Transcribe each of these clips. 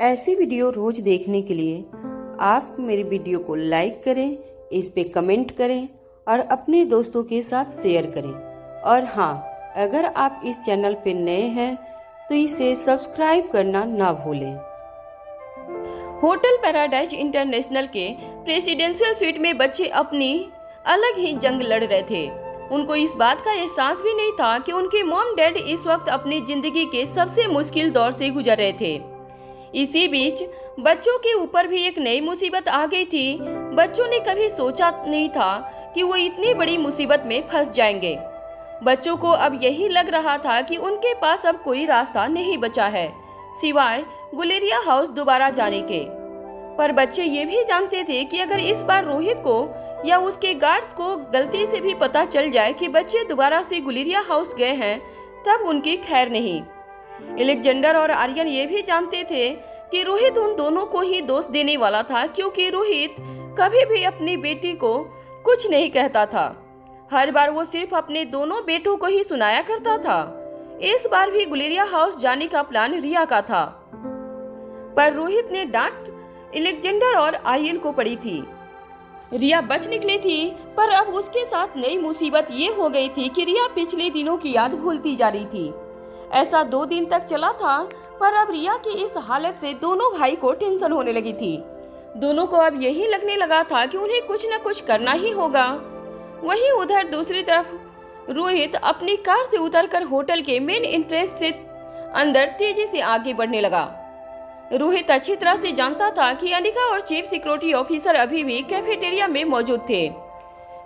ऐसी वीडियो रोज देखने के लिए आप मेरे वीडियो को लाइक करें, इस पे कमेंट करें और अपने दोस्तों के साथ शेयर करें। और हाँ, अगर आप इस चैनल पे नए हैं तो इसे सब्सक्राइब करना ना भूलें। होटल पैराडाइज इंटरनेशनल के प्रेसिडेंशियल स्वीट में बच्चे अपनी अलग ही जंग लड़ रहे थे। उनको इस बात का एहसास भी नहीं था कि उनके मॉम डैड इस वक्त अपनी जिंदगी के सबसे मुश्किल दौर से गुजर रहे थे। इसी बीच बच्चों के ऊपर भी एक नई मुसीबत आ गई थी। बच्चों ने कभी सोचा नहीं था कि वो इतनी बड़ी मुसीबत में फंस जाएंगे। बच्चों को अब यही लग रहा था कि उनके पास अब कोई रास्ता नहीं बचा है सिवाय गुलेरिया हाउस दोबारा जाने के। पर बच्चे ये भी जानते थे कि अगर इस बार रोहित को या उसके गार्ड्स को गलती से भी पता चल जाए कि बच्चे दोबारा से गुलेरिया हाउस गए हैं, तब उनकी खैर नहीं। एलेक्जेंडर और आर्यन ये भी जानते थे कि रोहित उन दोनों को ही दोष देने वाला था, क्योंकि रोहित कभी भी अपनी बेटी को कुछ नहीं कहता था। हर बार वो सिर्फ अपने दोनों बेटों को ही सुनाया करता था। इस बार भी गुलेरिया हाउस जाने का प्लान रिया का था, पर रोहित ने डांट एलेक्जेंडर और आर्यन को पड़ी थी। रिया बच निकली थी, पर अब उसके साथ नई मुसीबत ये हो गई थी कि रिया पिछले दिनों की याद भूलती जा रही थी। ऐसा 2 दिन तक चला था, पर अब रिया की इस हालत से दोनों भाई को टेंशन होने लगी थी। दोनों को अब यही लगने लगा था कि उन्हें कुछ न कुछ करना ही होगा। वहीं उधर दूसरी तरफ रोहित अपनी कार से उतरकर होटल के मेन एंट्रेंस से अंदर तेजी से आगे बढ़ने लगा। रोहित अच्छी तरह से जानता था कि अनिका और चीफ सिक्योरिटी ऑफिसर अभी भी कैफेटेरिया में मौजूद थे।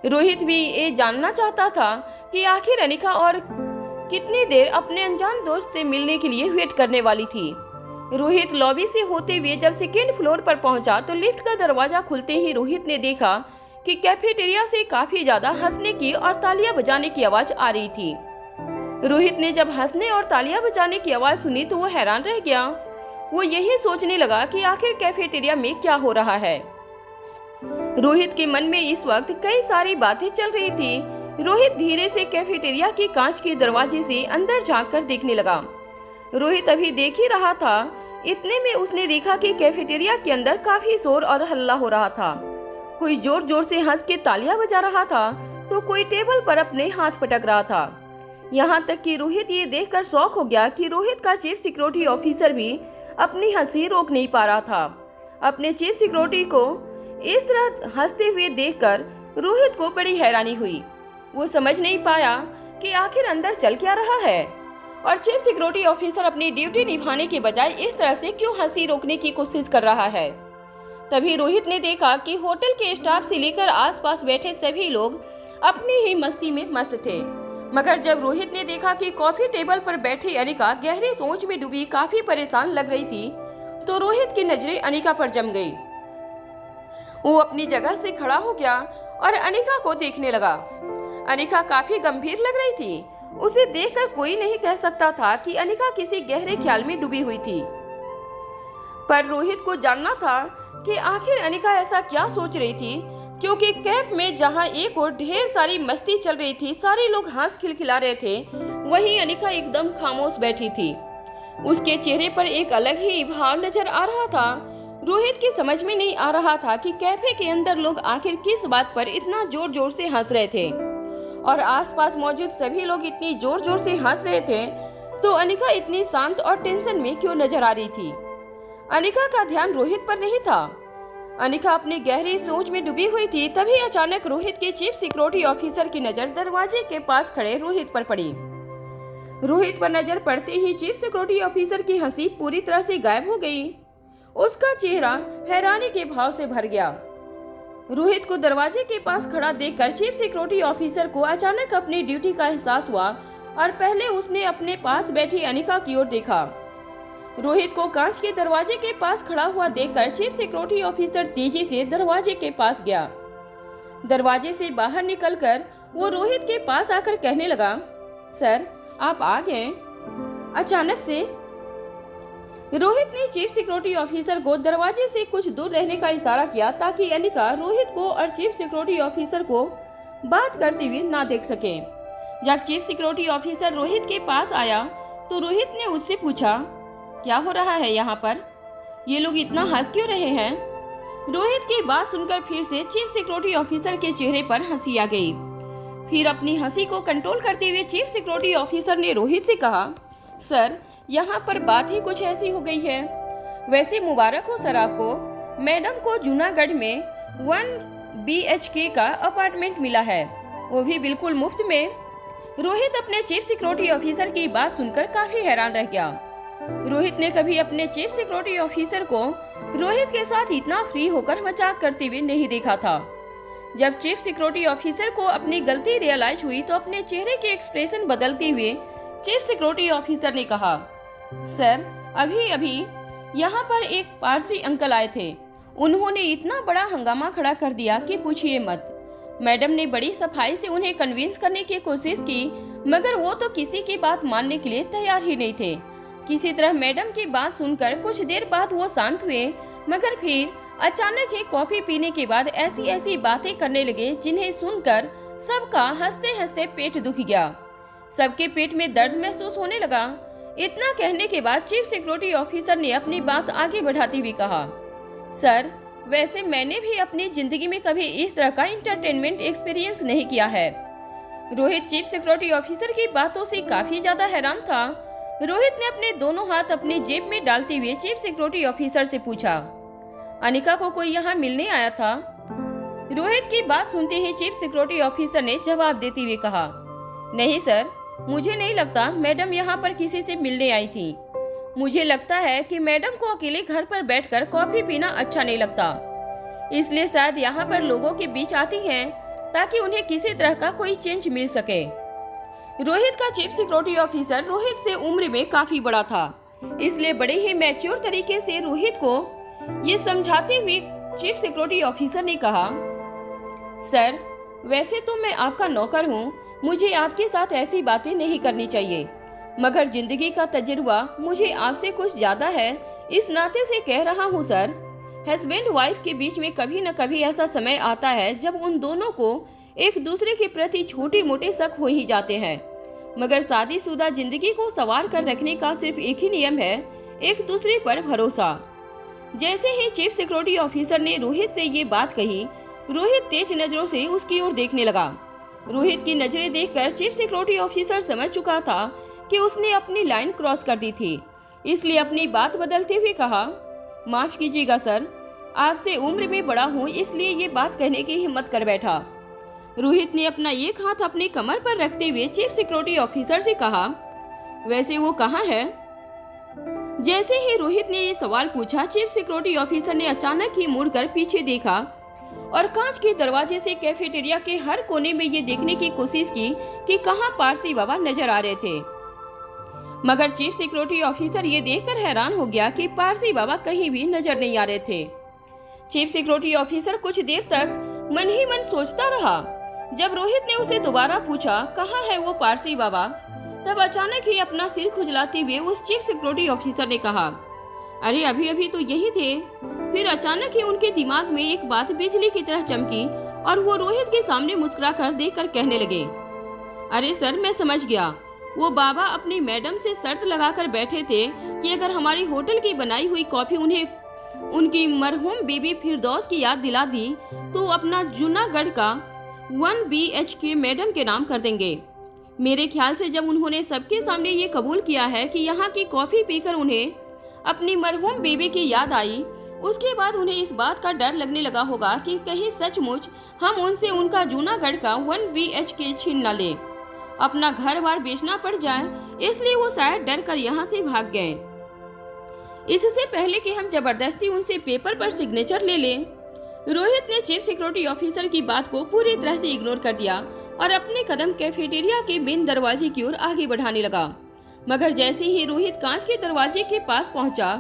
रोहित भी ये जानना चाहता था कि आखिर अनिका और कितनी देर अपने अनजान दोस्त से मिलने के लिए वेट करने वाली थी। रोहित लॉबी से होते हुए जब सेकेंड फ्लोर पर पहुंचा तो लिफ्ट का दरवाजा खुलते ही रोहित ने देखा कि कैफेटेरिया से काफी ज्यादा हंसने की और तालियां बजाने की आवाज आ रही थी। रोहित ने जब हंसने और तालियां बजाने की आवाज सुनी तो वो हैरान रह गया। वो यही सोचने लगा कि आखिर कैफेटेरिया में क्या हो रहा है। रोहित के मन में इस वक्त कई सारी बातें चल रही थी। रोहित धीरे से कैफेटेरिया के कांच के दरवाजे से अंदर झांककर देखने लगा। रोहित अभी देख ही रहा था, इतने में उसने देखा कि कैफेटेरिया के अंदर काफी शोर और हल्ला हो रहा था। कोई जोर जोर से हंस के तालियां बजा रहा था तो कोई टेबल पर अपने हाथ पटक रहा था। यहाँ तक कि रोहित ये देखकर शॉक हो गया कि रोहित का चीफ सिक्योरिटी ऑफिसर भी अपनी हंसी रोक नहीं पा रहा था। अपने चीफ सिक्योरिटी को इस तरह हंसते हुए देखकर रोहित को बड़ी हैरानी हुई। वो समझ नहीं पाया कि आखिर अंदर चल क्या रहा है और चीफ सिक्योरिटी ऑफिसर अपनी ड्यूटी निभाने के बजाय इस तरह से क्यों हंसी रोकने की कोशिश कर रहा है। तभी रोहित ने देखा कि होटल के स्टाफ से लेकर आसपास बैठे सभी लोग अपनी ही मस्ती में मस्त थे। मगर जब रोहित ने देखा कि कॉफी टेबल पर बैठी अनिका गहरी सोच में डूबी काफी परेशान लग रही थी, तो रोहित की नजरें अनिका पर जम गई। वो अपनी जगह से खड़ा हो गया और अनिका को देखने लगा। अनिका काफी गंभीर लग रही थी। उसे देखकर कोई नहीं कह सकता था कि अनिका किसी गहरे ख्याल में डूबी हुई थी। पर रोहित को जानना था कि आखिर अनिका ऐसा क्या सोच रही थी, क्योंकि कैफ में जहां एक और ढेर सारी मस्ती चल रही थी, सारे लोग हंस खिलखिला रहे थे, वहीं अनिका एकदम खामोश बैठी थी। उसके चेहरे पर एक अलग ही भाव नजर आ रहा था। रोहित की समझ में नहीं आ रहा था कि कैफे के अंदर लोग आखिर किस बात पर इतना जोर जोर से हंस रहे थे और आसपास मौजूद सभी लोग इतनी जोर जोर से हंस रहे थे, तो अनिका इतनी शांत और टेंशन में क्यों नजर आ रही थी। अनिका का ध्यान रोहित पर नहीं था। अनिका अपनी गहरी सोच में डूबी हुई थी। तभी अचानक रोहित के चीफ सिक्योरिटी ऑफिसर की नजर दरवाजे के पास खड़े रोहित पर पड़ी। रोहित पर नजर पड़ते ही चीफ सिक्योरिटी ऑफिसर की हंसी पूरी तरह से गायब हो गई। उसका चेहरा हैरानी के भाव से भर गया। रोहित को दरवाजे के पास खड़ा देखकर चीफ सिक्योरिटी ऑफिसर को अचानक अपनी ड्यूटी का एहसास हुआ और पहले उसने अपने पास बैठी अनिका की ओर देखा। रोहित को कांच के दरवाजे के पास खड़ा हुआ देखकर चीफ सिक्योरिटी ऑफिसर तेजी से दरवाजे के पास गया। दरवाजे से बाहर निकलकर वो रोहित के पास आकर कहने लगा, सर आप आ गए। अचानक से रोहित ने चीफ सिक्योरिटी ऑफिसर को दरवाजे से कुछ दूर रहने का इशारा किया ताकि अनिका रोहित को और चीफ सिक्योरिटी ऑफिसर को बात करते हुए ना देख सके। जब चीफ सिक्योरिटी ऑफिसर रोहित के पास आया तो रोहित ने उससे पूछा, क्या हो रहा है यहाँ पर? ये लोग इतना हंस क्यों रहे हैं? रोहित की बात सुनकर फिर से चीफ सिक्योरिटी ऑफिसर के चेहरे पर हंसी आ गई। फिर अपनी हंसी को कंट्रोल करते हुए चीफ सिक्योरिटी ऑफिसर ने रोहित से कहा, सर यहाँ पर बात ही कुछ ऐसी हो गई है। वैसे मुबारक हो सर आपको, मैडम को जूनागढ़ में 1 BHK का अपार्टमेंट मिला है, वो भी बिल्कुल मुफ्त में। रोहित अपने चीफ सिक्योरिटी ऑफिसर की बात सुनकर काफी हैरान रह गया। रोहित ने कभी अपने चीफ सिक्योरिटी ऑफिसर को रोहित के साथ इतना फ्री होकर मजाक करते हुए नहीं देखा था। जब चीफ सिक्योरिटी ऑफिसर को अपनी गलती रियलाइज हुई तो अपने चेहरे के एक्सप्रेशन बदलते हुए चीफ सिक्योरिटी ऑफिसर ने कहा, सर अभी अभी यहाँ पर एक पारसी अंकल आए थे, उन्होंने इतना बड़ा हंगामा खड़ा कर दिया कि पूछिए मत। मैडम ने बड़ी सफाई से उन्हें कन्विंस करने की कोशिश की, मगर वो तो किसी की बात मानने के लिए तैयार ही नहीं थे। किसी तरह मैडम की बात सुनकर कुछ देर बाद वो शांत हुए, मगर फिर अचानक ही कॉफी पीने के बाद ऐसी ऐसी बातें करने लगे जिन्हें सुनकर सबका हंसते हंसते पेट दुख गया। सबके पेट में दर्द महसूस होने लगा। इतना कहने के बाद चीफ सिक्योरिटी ऑफिसर ने अपनी बात आगे बढ़ाती हुई कहा, सर वैसे मैंने भी अपनी जिंदगी में कभी इस तरह का इंटरटेनमेंट एक्सपीरियंस नहीं किया है। रोहित चीफ सिक्योरिटी ऑफिसर की बातों से काफी ज्यादा हैरान था। रोहित ने अपने दोनों हाथ अपनी जेब में डालते हुए चीफ सिक्योरिटी ऑफिसर से पूछा, अनिका को कोई यहाँ मिलने आया था? रोहित की बात सुनते ही चीफ सिक्योरिटी ऑफिसर ने जवाब देते हुए कहा, नहीं सर, मुझे नहीं लगता मैडम यहाँ पर किसी से मिलने आई थी। मुझे लगता है कि मैडम को अकेले घर पर बैठकर कॉफी पीना अच्छा नहीं लगता, इसलिए शायद यहाँ पर लोगों के बीच आती हैं ताकि उन्हें किसी तरह का कोई चेंज मिल सके। रोहित का चीफ सिक्योरिटी ऑफिसर रोहित से उम्र में काफी बड़ा था, इसलिए बड़े ही मैच्योर तरीके से रोहित को ये समझाते हुए चीफ सिक्योरिटी ऑफिसर ने कहा, सर वैसे तो मैं आपका नौकर हूँ, मुझे आपके साथ ऐसी बातें नहीं करनी चाहिए, मगर जिंदगी का तजुर्बा मुझे आपसे कुछ ज्यादा है, इस नाते से कह रहा हूँ सर। हस्बैंड वाइफ के बीच में कभी न कभी ऐसा समय आता है जब उन दोनों को एक दूसरे के प्रति छोटे मोटे शक हो ही जाते हैं, मगर शादीशुदा जिंदगी को संवार कर रखने का सिर्फ एक ही नियम है, एक दूसरे पर भरोसा। जैसे ही चीफ सिक्योरिटी ऑफिसर ने रोहित से ये बात कही, रोहित तेज नजरों से उसकी ओर देखने लगा। रोहित की नजरें देखकर चीफ सिक्योरिटी ऑफिसर समझ चुका था कि उसने अपनी लाइन क्रॉस कर दी थी, इसलिए अपनी बात बदलते हुए कहा, माफ कीजिएगा सर, आपसे उम्र में बड़ा हूँ इसलिए ये बात कहने की हिम्मत कर बैठा। रोहित ने अपना एक हाथ अपने कमर पर रखते हुए चीफ सिक्योरिटी ऑफिसर से कहा, वैसे वो कहाँ है? जैसे ही रोहित ने ये सवाल पूछा, चीफ सिक्योरिटी ऑफिसर ने अचानक ही मुड़कर पीछे देखा और कांच के दरवाजे से कैफेटेरिया के हर कोने में ये देखने की कोशिश की कि कहाँ पारसी बाबा नजर आ रहे थे, मगर चीफ सिक्योरिटी ऑफिसर ये देखकर हैरान हो गया कि पारसी बाबा कहीं भी नजर नहीं आ रहे थे। चीफ सिक्योरिटी ऑफिसर कुछ देर तक मन ही मन सोचता रहा। जब रोहित ने उसे दोबारा पूछा, कहाँ है वो पारसी बाबा, तब अचानक ही अपना सिर खुजलाते हुए उस चीफ सिक्योरिटी ऑफिसर ने कहा, अरे अभी अभी तो यही थे। फिर अचानक ही उनके दिमाग में एक बात बिजली की तरह चमकी और वो रोहित के सामने मुस्कुराकर देखकर कहने लगे, अरे सर मैं समझ गया, वो बाबा अपनी मैडम से शर्त लगाकर बैठे थे कि अगर हमारी होटल की बनाई हुई कॉफी उन्हें उनकी मरहूम बीबी फिरदौस की याद दिला दी तो अपना जूनागढ़ का 1 BHK मैडम के नाम कर देंगे। मेरे ख्याल से जब उन्होंने सबके सामने ये कबूल किया है कि यहाँ की कॉफी पीकर उन्हें अपनी मरहूम बीबी की याद आई, उसके बाद उन्हें इस बात का डर लगने लगा होगा कि कहीं सचमुच हम उनसे उनका जूनागढ़ का 1 BHK छीन न ले, अपना घर बार बेचना पड़ जाए, इसलिए वो शायद डर कर यहाँ से भाग गए। इससे पहले कि हम जबरदस्ती उनसे पेपर पर सिग्नेचर ले लें, रोहित ने चीफ सिक्योरिटी ऑफिसर की बात को पूरी तरह से इग्नोर कर दिया और अपने कदम कैफेटेरिया के मेन दरवाजे की ओर आगे बढ़ाने लगा। मगर जैसे ही रोहित कांच के दरवाजे के पास पहुंचा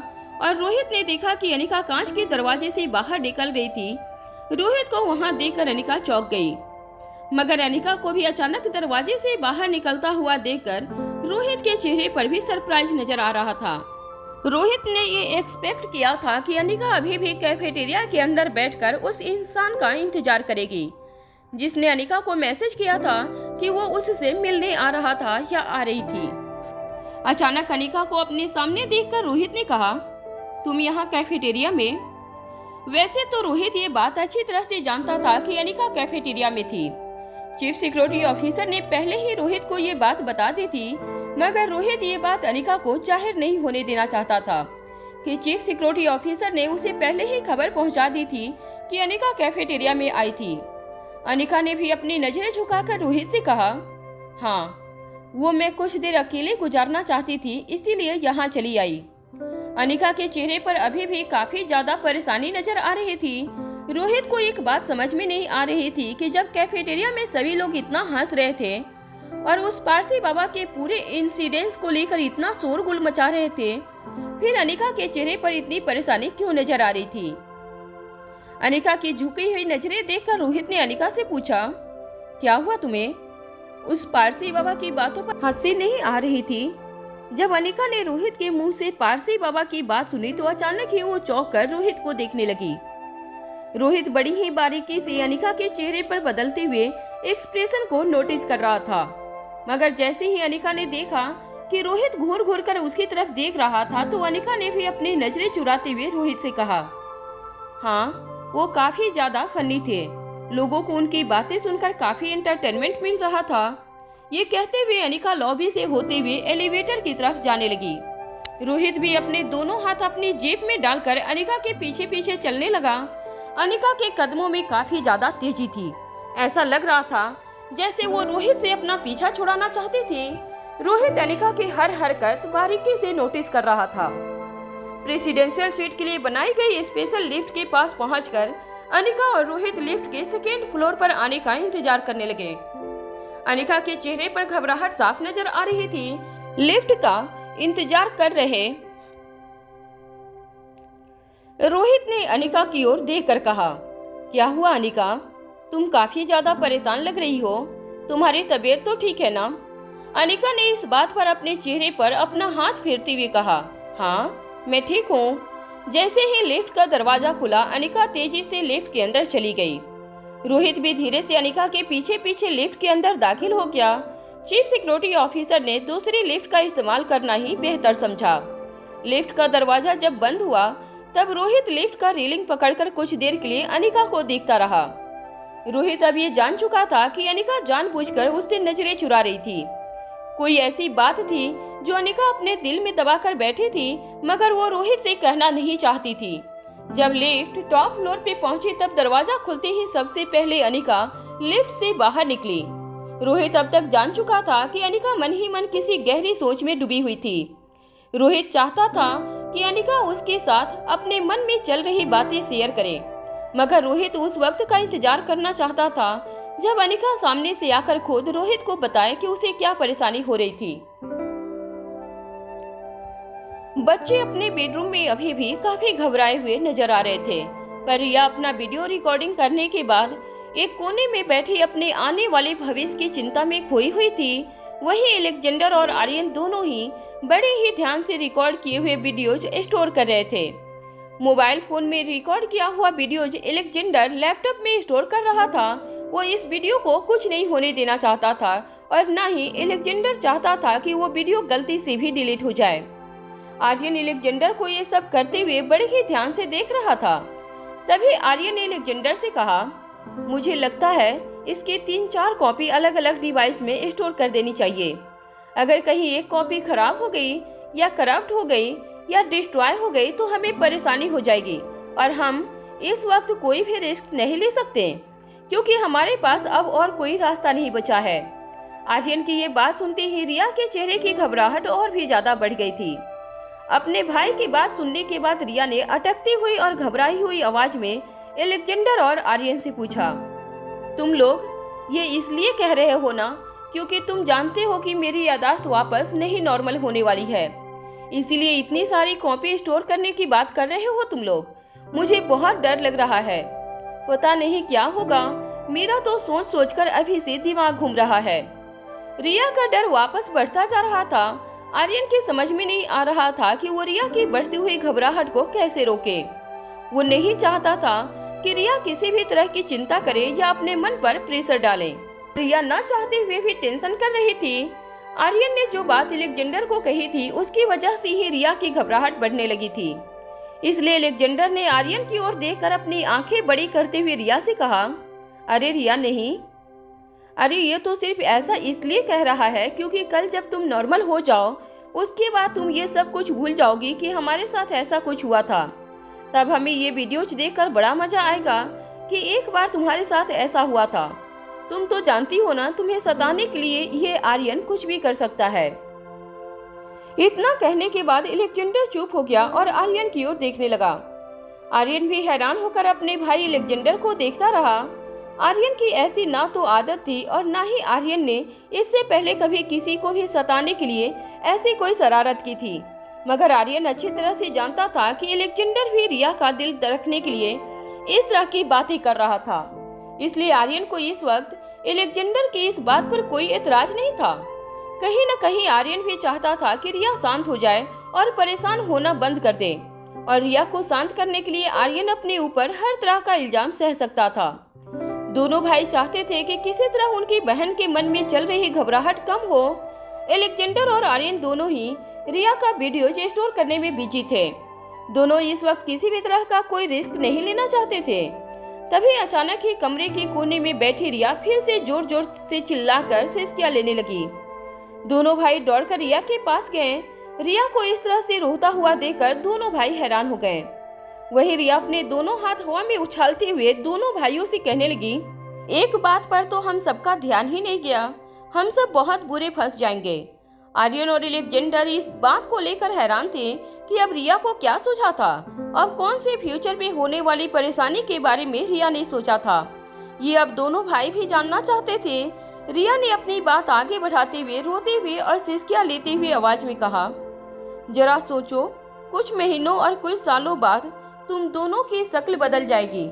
और रोहित ने देखा कि अनिका कांच के दरवाजे से बाहर निकल रही थी, रोहित को वहां देखकर अनिका चौंक गई। मगर अनिका को भी अचानक दरवाजे से बाहर निकलता हुआ देखकर रोहित के चेहरे पर भी सरप्राइज नजर आ रहा था। रोहित ने ये एक्सपेक्ट किया था कि अनिका अभी भी कैफेटेरिया के अंदर बैठकर उस इंसान का इंतजार करेगी जिसने अनिका को मैसेज किया था कि वो उससे मिलने आ रहा था या आ रही थी। अचानक अनिका को अपने सामने देखकर रोहित ने कहा, तुम यहाँ कैफेटेरिया में? वैसे तो रोहित ये बात अच्छी तरह से जानता था कि अनिका कैफेटेरिया में थी। चीफ सिक्योरिटी ऑफिसर ने पहले ही रोहित को ये बात बता दी थी, मगर रोहित ये बात अनिका को जाहिर नहीं होने देना चाहता था कि चीफ सिक्योरिटी ऑफिसर ने उसे पहले ही खबर पहुंचा दी थी कि अनिका कैफेटेरिया में आई थी। अनिका ने भी अपनी नजरें झुकाकर रोहित से कहा, हाँ, वो मैं कुछ देर अकेले गुजारना चाहती थी, इसीलिए यहाँ चली आई। अनिका के चेहरे पर अभी भी काफी ज्यादा परेशानी नजर आ रही थी। रोहित को एक बात समझ में नहीं आ रही थी कि जब कैफेटेरिया में सभी लोग इतना हंस रहे थे और उस पारसी बाबा के पूरे इंसिडेंट्स को लेकर इतना शोरगुल मचा रहे थे, फिर अनिका के चेहरे पर इतनी परेशानी क्यों नजर आ रही थी। अनिका की झुकी हुई नजरें देखकर रोहित ने अनिका से पूछा, क्या हुआ तुम्हें? उस पारसी बाबा की बातों पर हंसी नहीं आ रही थी। जब अनिका ने रोहित के मुंह से पारसी बाबा की बात सुनी तो अचानक ही वो चौंक कर रोहित को देखने लगी। रोहित बड़ी ही बारीकी से अनिका के चेहरे पर बदलते हुए एक्सप्रेशन को नोटिस कर रहा था, मगर जैसे ही अनिका ने देखा कि रोहित घूर घूर कर उसकी तरफ देख रहा था तो अनिका ने भी अपनी नजरें चुराते हुए रोहित से कहा, हाँ, वो काफी ज्यादा फनी थे। लोगों को उनकी बातें सुनकर काफी एंटरटेनमेंट मिल रहा था। ये कहते हुए अनिका लॉबी से होते हुए एलिवेटर की तरफ जाने लगी। रोहित भी अपने दोनों हाथ अपनी जेब में डालकर अनिका के पीछे पीछे चलने लगा। अनिका के कदमों में काफी ज्यादा तेजी थी। ऐसा लग रहा था जैसे वो रोहित से अपना पीछा छुड़ाना चाहती थी। रोहित अनिका की हर हरकत बारीकी से नोटिस कर रहा था। प्रेसिडेंशियल स्वीट के लिए बनाई गई स्पेशल लिफ्ट के पास पहुंचकर अनिका और रोहित लिफ्ट के सेकेंड फ्लोर पर आने का इंतजार करने लगे। अनिका के चेहरे पर घबराहट साफ नजर आ रही थी। लिफ्ट का इंतजार कर रहे रोहित ने अनिका की ओर देखकर कहा, क्या हुआ अनिका, तुम काफी ज्यादा परेशान लग रही हो, तुम्हारी तबीयत तो ठीक है ना? अनिका ने इस बात पर अपने चेहरे पर अपना हाथ फेरते हुए कहा, हाँ, मैं ठीक हूँ। जैसे ही लिफ्ट का दरवाजा खुला अनिका तेजी से लिफ्ट के अंदर चली गई। रोहित भी धीरे से अनिका के पीछे पीछे लिफ्ट के अंदर दाखिल हो गया। चीफ सिक्योरिटी ऑफिसर ने दूसरी लिफ्ट का इस्तेमाल करना ही बेहतर समझा। लिफ्ट का दरवाजा जब बंद हुआ तब रोहित लिफ्ट का रेलिंग पकड़कर कुछ देर के लिए अनिका को देखता रहा। रोहित अब ये जान चुका था कि अनिका जानबूझकर उससे नजरें चुरा रही थी। कोई ऐसी बात थी जो अनिका अपने दिल में दबाकर बैठी थी, मगर वो रोहित से कहना नहीं चाहती थी। जब लिफ्ट टॉप फ्लोर पे पहुंची तब दरवाजा खुलते ही सबसे पहले अनिका लिफ्ट से बाहर निकली। रोहित अब तक जान चुका था कि अनिका मन ही मन किसी गहरी सोच में डूबी हुई थी। रोहित चाहता था कि अनिका उसके साथ अपने मन में चल रही बातें शेयर करे, मगर रोहित उस वक्त का इंतजार करना चाहता था जब अनिका सामने से आकर खुद रोहित को बताए कि उसे क्या परेशानी हो रही थी। बच्चे अपने बेडरूम में अभी भी काफी घबराए हुए नजर आ रहे थे, पर रिया अपना वीडियो रिकॉर्डिंग करने के बाद एक कोने में बैठी अपने आने वाले भविष्य की चिंता में खोई हुई थी। वहीं एलेक्जेंडर और आर्यन दोनों ही बड़े ही ध्यान से रिकॉर्ड किए हुए वीडियोज स्टोर कर रहे थे। मोबाइल फोन में रिकॉर्ड किया हुआ वीडियोज एलेक्जेंडर लैपटॉप में स्टोर कर रहा था। वो इस वीडियो को कुछ नहीं होने देना चाहता था और न ही एलेक्जेंडर चाहता था कि वो वीडियो गलती से भी डिलीट हो जाए। आर्यन एलेक्जेंडर को ये सब करते हुए बड़े ही ध्यान से देख रहा था। तभी आर्यन ने एलेक्जेंडर से कहा, मुझे लगता है इसके 3-4 कॉपी अलग अलग डिवाइस में स्टोर कर देनी चाहिए। अगर कहीं एक कॉपी खराब हो गई या करप्ट हो गई या डिस्ट्रॉय हो गई तो हमें परेशानी हो जाएगी और हम इस वक्त कोई भी रिस्क नहीं ले सकते, क्योंकि हमारे पास अब और कोई रास्ता नहीं बचा है। आर्यन की ये बात सुनते ही रिया के चेहरे की घबराहट और भी ज्यादा बढ़ गई थी। अपने भाई की बात सुनने के बाद रिया ने अटकती हुई और घबराई हुई आवाज में एलेक्जेंडर और आर्यन से पूछा, तुम लोग ये इसलिए कह रहे हो ना क्योंकि तुम जानते हो कि मेरी याददाश्त वापस नहीं नॉर्मल होने वाली है, इसीलिए इतनी सारी कॉपी स्टोर करने की बात कर रहे हो तुम लोग? मुझे बहुत डर लग रहा है, पता नहीं क्या होगा। मेरा तो सोच सोचकर अभी से दिमाग घूम रहा है। रिया का डर वापस बढ़ता जा रहा था। आर्यन के समझ में नहीं आ रहा था कि वो रिया की बढ़ती हुई घबराहट को कैसे रोके। वो नहीं चाहता था कि रिया किसी भी तरह की चिंता करे या अपने मन पर प्रेशर डाले। रिया न चाहते हुए भी टेंशन कर रही थी। आर्यन ने जो बात एलेक्जेंडर को कही थी उसकी वजह से ही रिया की घबराहट बढ़ने लगी थी। इसलिए अलेक्जेंडर ने आर्यन की ओर देखकर अपनी आंखें बड़ी करते हुए रिया से कहा, अरे रिया नहीं, अरे ये तो सिर्फ ऐसा इसलिए कह रहा है क्योंकि कल जब तुम नॉर्मल हो जाओ उसके बाद तुम ये सब कुछ भूल जाओगी कि हमारे साथ ऐसा कुछ हुआ था। तब हमें ये वीडियोज देखकर बड़ा मजा आएगा कि एक बार तुम्हारे साथ ऐसा हुआ था। तुम तो जानती हो ना, तुम्हें सताने के लिए ये आर्यन कुछ भी कर सकता है। इतना कहने के बाद अलेक्जेंडर चुप हो गया और आर्यन की ओर देखने लगा। आर्यन भी हैरान होकर अपने भाई अलेक्जेंडर को देखता रहा। आर्यन की ऐसी ना तो आदत थी और ना ही आर्यन ने इससे पहले कभी किसी को भी सताने के लिए ऐसी कोई शरारत की थी। मगर आर्यन अच्छी तरह से जानता था कि अलेक्जेंडर भी रिया का दिल रखने के लिए इस तरह की बातें कर रहा था। इसलिए आर्यन को इस वक्त अलेक्जेंडर की इस बात पर कोई एतराज नहीं था। कहीं न कहीं आर्यन भी चाहता था कि रिया शांत हो जाए और परेशान होना बंद कर दे, और रिया को शांत करने के लिए आर्यन अपने ऊपर हर तरह का इल्जाम सह सकता था। दोनों भाई चाहते थे कि किसी तरह उनकी बहन के मन में चल रही घबराहट कम हो। अलेक्जेंडर और आर्यन दोनों ही रिया का वीडियो स्टोर करने में बिजी थे। दोनों इस वक्त किसी भी तरह का कोई रिस्क नहीं लेना चाहते थे। तभी अचानक ही कमरे के कोने में बैठी रिया फिर से जोर जोर से चिल्लाकर सिसकियां लेने लगी। दोनों भाई दौड़कर रिया के पास गए। रिया को इस तरह से रोता हुआ देखकर दोनों भाई हैरान हो गए। वहीं रिया अपने दोनों हाथ हवा में उछालते हुए दोनों भाइयों से कहने लगी, एक बात पर तो हम सबका ध्यान ही नहीं गया, हम सब बहुत बुरे फंस जाएंगे। आर्यन और अलेक्जेंडर इस बात को लेकर हैरान थे कि अब रिया को क्या सोचा था। अब कौन से फ्यूचर में होने वाली परेशानी के बारे में रिया ने सोचा था, ये अब दोनों भाई भी जानना चाहते थे। रिया ने अपनी बात आगे बढ़ाते हुए रोते हुए और सिसकियां लेते हुए आवाज में कहा, जरा सोचो, कुछ महीनों और कुछ सालों बाद तुम दोनों की शक्ल बदल जाएगी।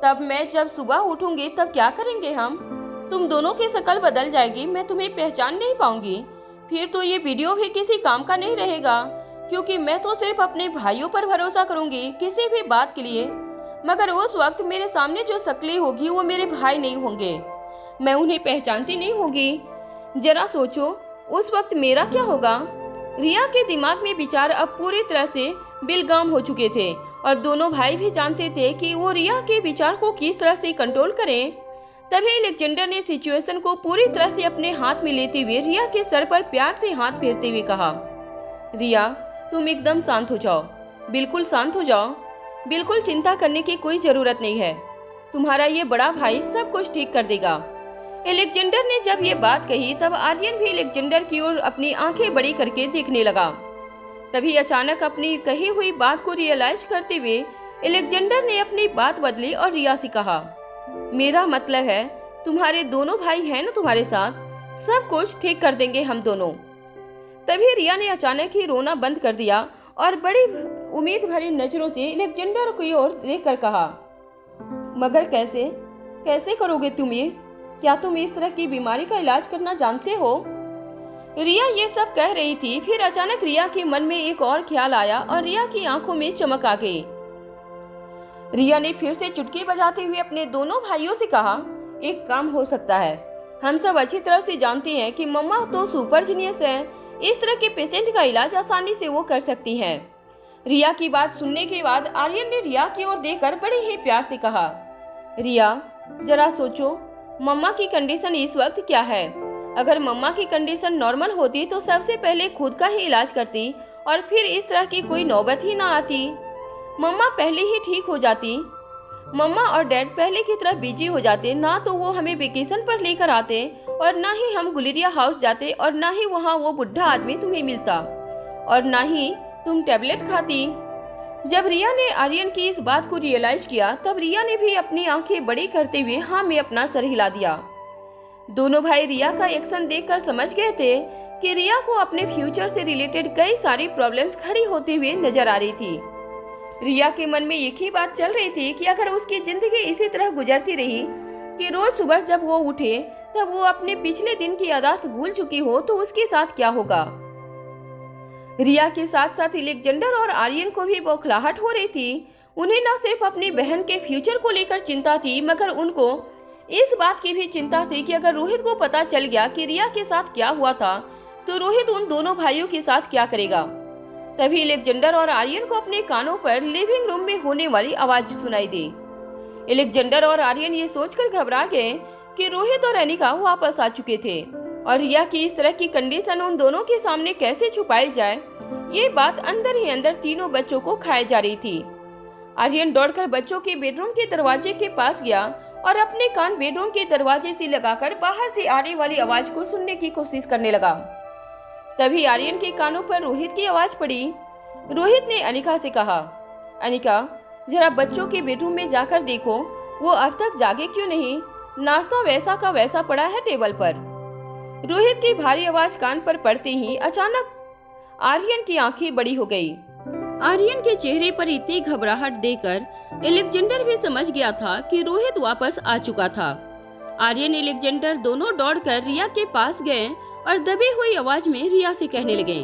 तब मैं जब सुबह उठूंगी तब क्या करेंगे हम? तुम दोनों की शक्ल बदल जाएगी, मैं तुम्हें पहचान नहीं पाऊंगी। फिर तो ये वीडियो भी किसी काम का नहीं रहेगा, क्योंकि मैं तो सिर्फ अपने भाइयों पर भरोसा करूंगी किसी भी बात के लिए। मगर उस वक्त मेरे सामने जो शक्लें होगी वो मेरे भाई नहीं होंगे, मैं उन्हें पहचानती नहीं होगी। जरा सोचो उस वक्त मेरा क्या होगा। रिया के दिमाग में विचार अब पूरी तरह से बिलगाम हो चुके थे और दोनों भाई भी जानते थे कि वो रिया के विचार को किस तरह से कंट्रोल करें। तभी अलेक्जेंडर ने सिचुएशन को पूरी तरह से अपने हाथ में लेते हुए रिया के सर पर प्यार से हाथ फेरते हुए कहा, रिया तुम एकदम शांत हो जाओ, बिल्कुल शांत हो जाओ, बिल्कुल चिंता करने की कोई जरूरत नहीं है। तुम्हारा ये बड़ा भाई सब कुछ ठीक कर देगा। अलेक्जेंडर ने जब ये बात कही तब आर्यन भी अलेक्जेंडर की ओर अपनी आंखें बड़ी करके देखने लगा। तभी अचानक अपनी कही हुई बात को रियलाइज करते हुए अलेक्जेंडर ने अपनी बात बदली और रिया से कहा, मेरा मतलब है तुम्हारे दोनों भाई हैं ना तुम्हारे साथ, सब कुछ ठीक कर देंगे हम दोनों। तभी रिया ने अचानक ही रोना बंद कर दिया और बड़ी उम्मीद भरी नजरों से अलेक्जेंडर की ओर देखकर कहा, मगर कैसे कैसे करोगे तुम ये? क्या तुम इस तरह की बीमारी का इलाज करना जानते हो? रिया ये सब कह रही थी, फिर अचानक रिया के मन में एक और ख्याल आया और रिया की आंखों में चमक आ गई। रिया ने फिर से चुटकी बजाते हुए अपने दोनों भाइयों से कहा, एक काम हो सकता है। हम सब अच्छी तरह से जानते हैं कि मम्मा तो सुपर जीनियस है, इस तरह के पेशेंट का इलाज आसानी से वो कर सकती हैं। रिया की बात सुनने के बाद आर्यन ने रिया की ओर देखकर बड़े ही प्यार से कहा, रिया जरा सोचो मम्मा की कंडीशन इस वक्त क्या है। अगर मम्मा की कंडीशन नॉर्मल होती तो सबसे पहले खुद का ही इलाज करती और फिर इस तरह की कोई नौबत ही ना आती। मम्मा पहले ही ठीक हो जाती। मम्मा और डैड पहले की तरह बिजी हो जाते, ना तो वो हमें वेकेशन पर लेकर आते और ना ही हम गुलेरिया हाउस जाते और ना ही वहाँ वो बुढ़ा आदमी तुम्हें मिलता और ना ही तुम टैबलेट खाती। जब रिया ने आर्यन की इस बात को रियलाइज किया तब रिया ने भी अपनी आंखें बड़ी करते हुए हाँ में अपना सर हिला दिया। दोनों भाई रिया का एक्शन देखकर समझ गए थे कि रिया को अपने फ्यूचर से रिलेटेड कई सारी प्रॉब्लम्स खड़ी होती हुई नजर आ रही थी। रिया के मन में एक ही बात चल रही थी कि अगर उसकी जिंदगी इसी तरह गुजरती रही कि रोज सुबह जब वो उठे तब वो अपने पिछले दिन की आदत भूल चुकी हो तो उसके साथ क्या होगा। रिया के साथ साथ अलेक्जेंडर और आर्यन को भी बौखलाहट हो रही थी। उन्हें न सिर्फ अपनी बहन के फ्यूचर को लेकर चिंता थी मगर उनको इस बात की भी चिंता थी कि अगर रोहित को पता चल गया कि रिया के साथ क्या हुआ था तो रोहित उन दोनों भाइयों के साथ क्या करेगा। तभी अलेक्जेंडर और आर्यन को अपने कानों पर लिविंग रूम में होने वाली आवाज सुनाई दी। अलेक्जेंडर और आर्यन ये सोचकर घबरा गए कि रोहित और अनिका वापस आ चुके थे और रिया की इस तरह की कंडीशन उन दोनों के सामने कैसे छुपाई जाए, ये बात अंदर ही अंदर तीनों बच्चों को खाए जा रही थी। आर्यन दौड़कर बच्चों के बेडरूम के दरवाजे के पास गया और अपने कान बेडरूम के दरवाजे से लगाकर बाहर से आने वाली आवाज को सुनने की कोशिश करने लगा। तभी आर्यन के कानों पर रोहित की आवाज पड़ी। रोहित ने अनिका से कहा, अनिका जरा बच्चों के बेडरूम में जाकर देखो, वो अब तक जागे क्यों नहीं, नाश्ता वैसा का वैसा पड़ा है टेबल पर। रोहित की भारी आवाज कान पर पड़ते ही अचानक आर्यन की आंखें बड़ी हो गई। आर्यन के चेहरे पर इतनी घबराहट देखकर अलेक्जेंडर भी समझ गया था कि रोहित वापस आ चुका था। आर्यन अलेक्जेंडर दोनों दौड़कर रिया के पास गए और दबी हुई आवाज में रिया से कहने लगे,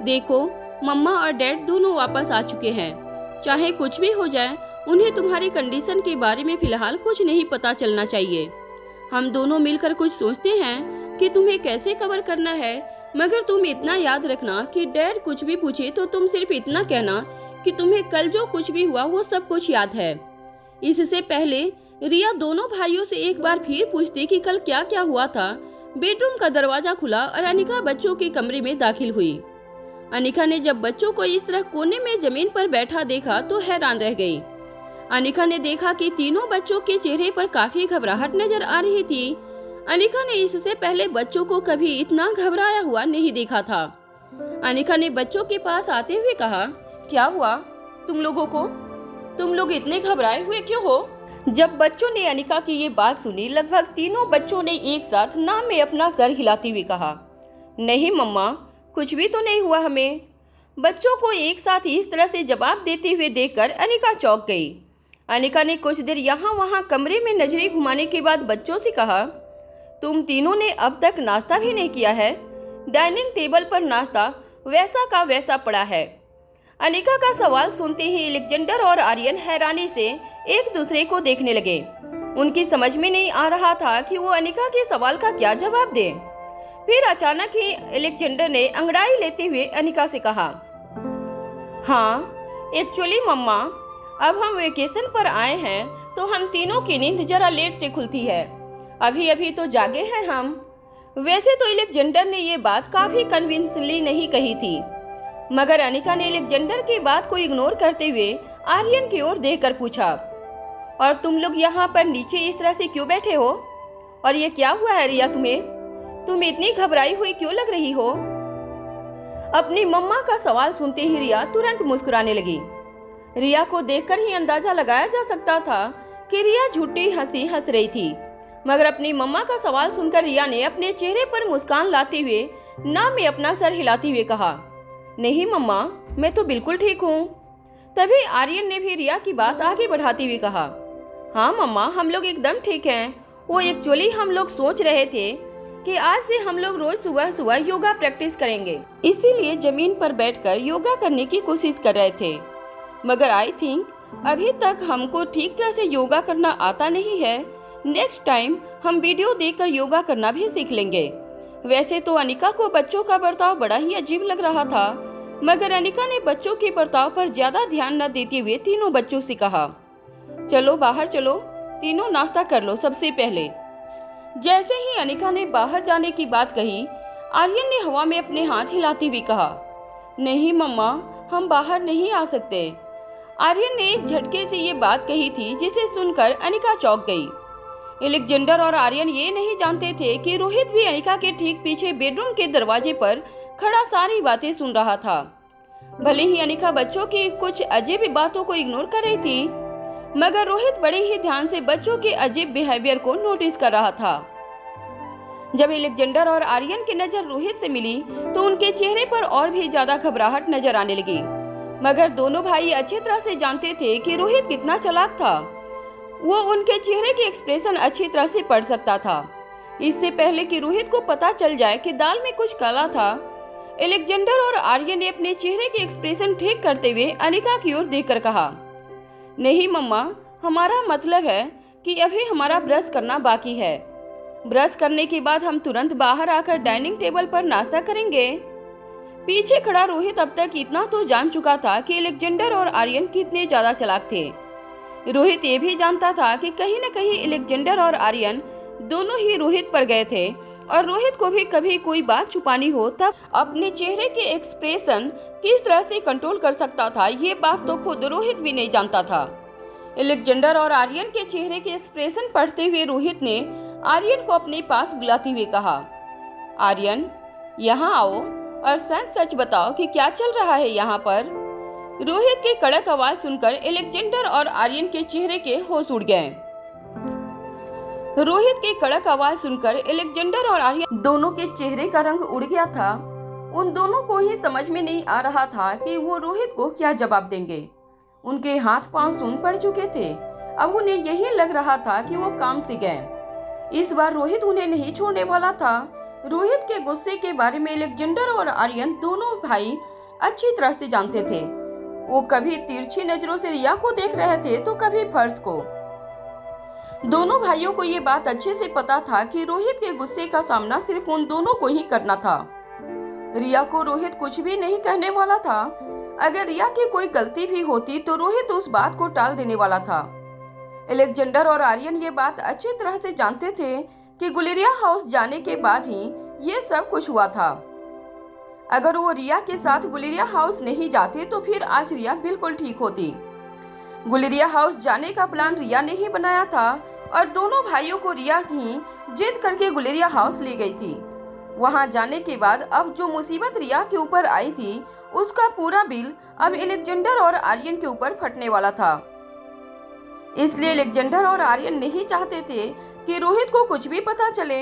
देखो मम्मा और डैड दोनों वापस आ चुके हैं। चाहे कुछ भी हो जाए, उन्हें तुम्हारी कंडीशन के बारे में फिलहाल कुछ नहीं पता चलना चाहिए। हम दोनों मिलकर कुछ सोचते हैं कि तुम्हें कैसे कवर करना है, मगर तुम इतना याद रखना कि डैड कुछ भी पूछे तो तुम सिर्फ इतना कहना कि तुम्हें कल जो कुछ भी हुआ वो सब कुछ याद है। इससे पहले रिया दोनों भाइयों से एक बार फिर पूछती कि कल क्या क्या हुआ था। बेडरूम का दरवाजा खुला और अनिका बच्चों के कमरे में दाखिल हुई। अनिका ने जब बच्चों को इस तरह कोने में जमीन पर बैठा देखा तो हैरान रह गई। अनिका ने देखा कि तीनों बच्चों के चेहरे पर काफी घबराहट नजर आ रही थी। अनिका ने इससे पहले बच्चों को कभी इतना घबराया हुआ नहीं देखा था। अनिका ने बच्चों के पास आते हुए कहा, क्या हुआ तुम लोगों को, तुम लोग इतने घबराए हुए क्यों हो? जब बच्चों ने अनिका की ये बात सुनी, लगभग तीनों बच्चों ने एक साथ ना में अपना सर हिलाते हुए कहा, नहीं मम्मा, कुछ भी तो नहीं हुआ हमें। बच्चों को एक साथ इस तरह से जवाब देते हुए देखकर अनिका चौंक गई। अनिका ने कुछ देर यहाँ वहाँ कमरे में नजरें घुमाने के बाद बच्चों से कहा, तुम तीनों ने अब तक नाश्ता भी नहीं किया है। डाइनिंग टेबल पर नाश्ता वैसा का वैसा पड़ा है। अनिका का सवाल सुनते ही अलेक्जेंडर और आर्यन हैरानी से एक दूसरे को देखने लगे। उनकी समझ में नहीं आ रहा था कि वो अनिका के सवाल का क्या जवाब दें। फिर अचानक ही अलेक्जेंडर ने अंगड़ाई लेते हुए अनिका से कहा, हाँ एक्चुअली मम्मा, अब हम वेकेशन पर आए हैं तो हम तीनों की नींद जरा लेट से खुलती है। अभी अभी तो जागे हैं हम। वैसे तो अलेक्जेंडर ने ये बात काफी कन्विंसिंगली नहीं कही थी, मगर अनिका ने अलेक्जेंडर की बात को इग्नोर करते हुए आर्यन की ओर देखकर पूछा, और तुम लोग यहाँ पर नीचे इस तरह से क्यों बैठे हो? और ये क्या हुआ है रिया तुम्हें? तुम इतनी घबराई हुई क्यों लग रही हो? अपनी मम्मा का सवाल सुनते ही रिया तुरंत मुस्कुराने लगी। रिया को देखकर ही अंदाजा लगाया जा सकता था कि रिया झूठी हंसी हंस रही थी, मगर अपनी मम्मा का सवाल सुनकर रिया ने अपने चेहरे पर मुस्कान लाते हुए ना में अपना सर हिलाते हुए कहा, नहीं मम्मा, मैं तो बिल्कुल ठीक हूँ। तभी आर्यन ने भी रिया की बात आगे बढ़ाते हुए कहा, हाँ मम्मा, हम लोग एकदम ठीक हैं। वो एक्चुअली हम लोग सोच रहे थे कि आज से हम लोग रोज सुबह सुबह योगा प्रैक्टिस करेंगे, इसीलिए जमीन पर बैठकर योगा करने की कोशिश कर रहे थे। मगर आई थिंक अभी तक हमको ठीक तरह से योगा करना आता नहीं है। नेक्स्ट टाइम हम वीडियो देखकर योगा करना भी सीख लेंगे। वैसे तो अनिका को बच्चों का बर्ताव बड़ा ही अजीब लग रहा था, मगर अनिका ने बच्चों के बर्ताव पर ज्यादा ध्यान न देते हुए तीनों बच्चों से कहा, चलो बाहर चलो, तीनों नाश्ता कर लो सबसे पहले। जैसे ही अनिका ने बाहर जाने की बात कही, आर्यन ने हवा में अपने हाथ हिलाते हुए कहा, नहीं मम्मा, हम बाहर नहीं आ सकते। आर्यन ने एक झटके से ये बात कही थी जिसे सुनकर अनिका चौंक गई। अलेक्जेंडर और आर्यन ये नहीं जानते थे कि रोहित भी अनिका के ठीक पीछे बेडरूम के दरवाजे पर खड़ा सारी बातें सुन रहा था। भले ही अनिका बच्चों की कुछ अजीब बातों को इग्नोर कर रही थी, मगर रोहित बड़े ही ध्यान से बच्चों के अजीब बिहेवियर को नोटिस कर रहा था। जब अलेक्जेंडर और आर्यन की नजर रोहित से मिली तो उनके चेहरे पर और भी ज्यादा घबराहट नजर आने लगी। मगर दोनों भाई अच्छी तरह से जानते थे कि रोहित कितना चालाक था। वो उनके चेहरे के एक्सप्रेशन अच्छी तरह से पढ़ सकता था। इससे पहले कि रोहित को पता चल जाए कि दाल में कुछ काला था, अलेक्जेंडर और आर्यन ने अपने चेहरे के एक्सप्रेशन ठीक करते हुए अनिका की ओर देखकर कहा, नहीं मम्मा, हमारा मतलब है कि अभी हमारा ब्रश करना बाकी है। ब्रश करने के बाद हम तुरंत बाहर आकर डाइनिंग टेबल पर नाश्ता करेंगे। पीछे खड़ा रोहित अब तक इतना तो जान चुका था कि अलेक्जेंडर और आर्यन कितने ज्यादा चालाक थे। रोहित ये भी जानता था कि कहीं न कहीं अलेक्जेंडर और आर्यन दोनों ही रोहित पर गए थे और रोहित को भी कभी कोई बात छुपानी हो तब अपने चेहरे के एक्सप्रेशन किस तरह से कंट्रोल कर सकता था, ये बात तो खुद रोहित भी नहीं जानता था। अलेक्जेंडर और आर्यन के चेहरे के एक्सप्रेशन पढ़ते हुए रोहित ने आर्यन को अपने पास बुलाते हुए कहा, आर्यन यहाँ आओ और सच बताओ कि क्या चल रहा है यहाँ पर। रोहित की कड़क आवाज सुनकर अलेक्जेंडर और आर्यन के चेहरे के होश उड़ गए। रोहित की कड़क आवाज सुनकर अलेक्जेंडर और आर्यन दोनों के चेहरे का रंग उड़ गया था। उन दोनों को ही समझ में नहीं आ रहा था कि वो रोहित को क्या जवाब देंगे। उनके हाथ पांव सून पड़ चुके थे। अब उन्हें यही लग रहा था कि वो काम से गए। इस बार रोहित उन्हें नहीं छोड़ने वाला था। रोहित के गुस्से के बारे में अलेक्जेंडर और आर्यन दोनों भाई अच्छी तरह से जानते थे। वो कभी तिरछी नजरों से रिया को देख रहे थे तो कभी फर्श को। दोनों भाइयों को ये बात अच्छे से पता था कि रोहित के गुस्से का सामना सिर्फ उन दोनों को ही करना था। रिया को रोहित कुछ भी नहीं कहने वाला था। अगर रिया की कोई गलती भी होती तो रोहित उस बात को टाल देने वाला था। अलेक्जेंडर और आर्यन ये बात अच्छी तरह से जानते थे कि गुलेरिया हाउस जाने के बाद ही ये सब कुछ हुआ था। अगर वो रिया के साथ गुलेरिया हाउस नहीं जाते तो फिर आज रिया बिल्कुल ठीक होती। गुलेरिया हाउस जाने का प्लान रिया ने ही बनाया था और दोनों भाइयों को रिया ही जिद करके गुलेरिया हाउस ले गई थी। वहां जाने के बाद अब जो मुसीबत रिया के ऊपर आई थी उसका पूरा बिल अब अलेक्जेंडर और आर्यन के ऊपर फटने वाला था। इसलिए अलेक्जेंडर और आर्यन नहीं चाहते थे कि रोहित को कुछ भी पता चले।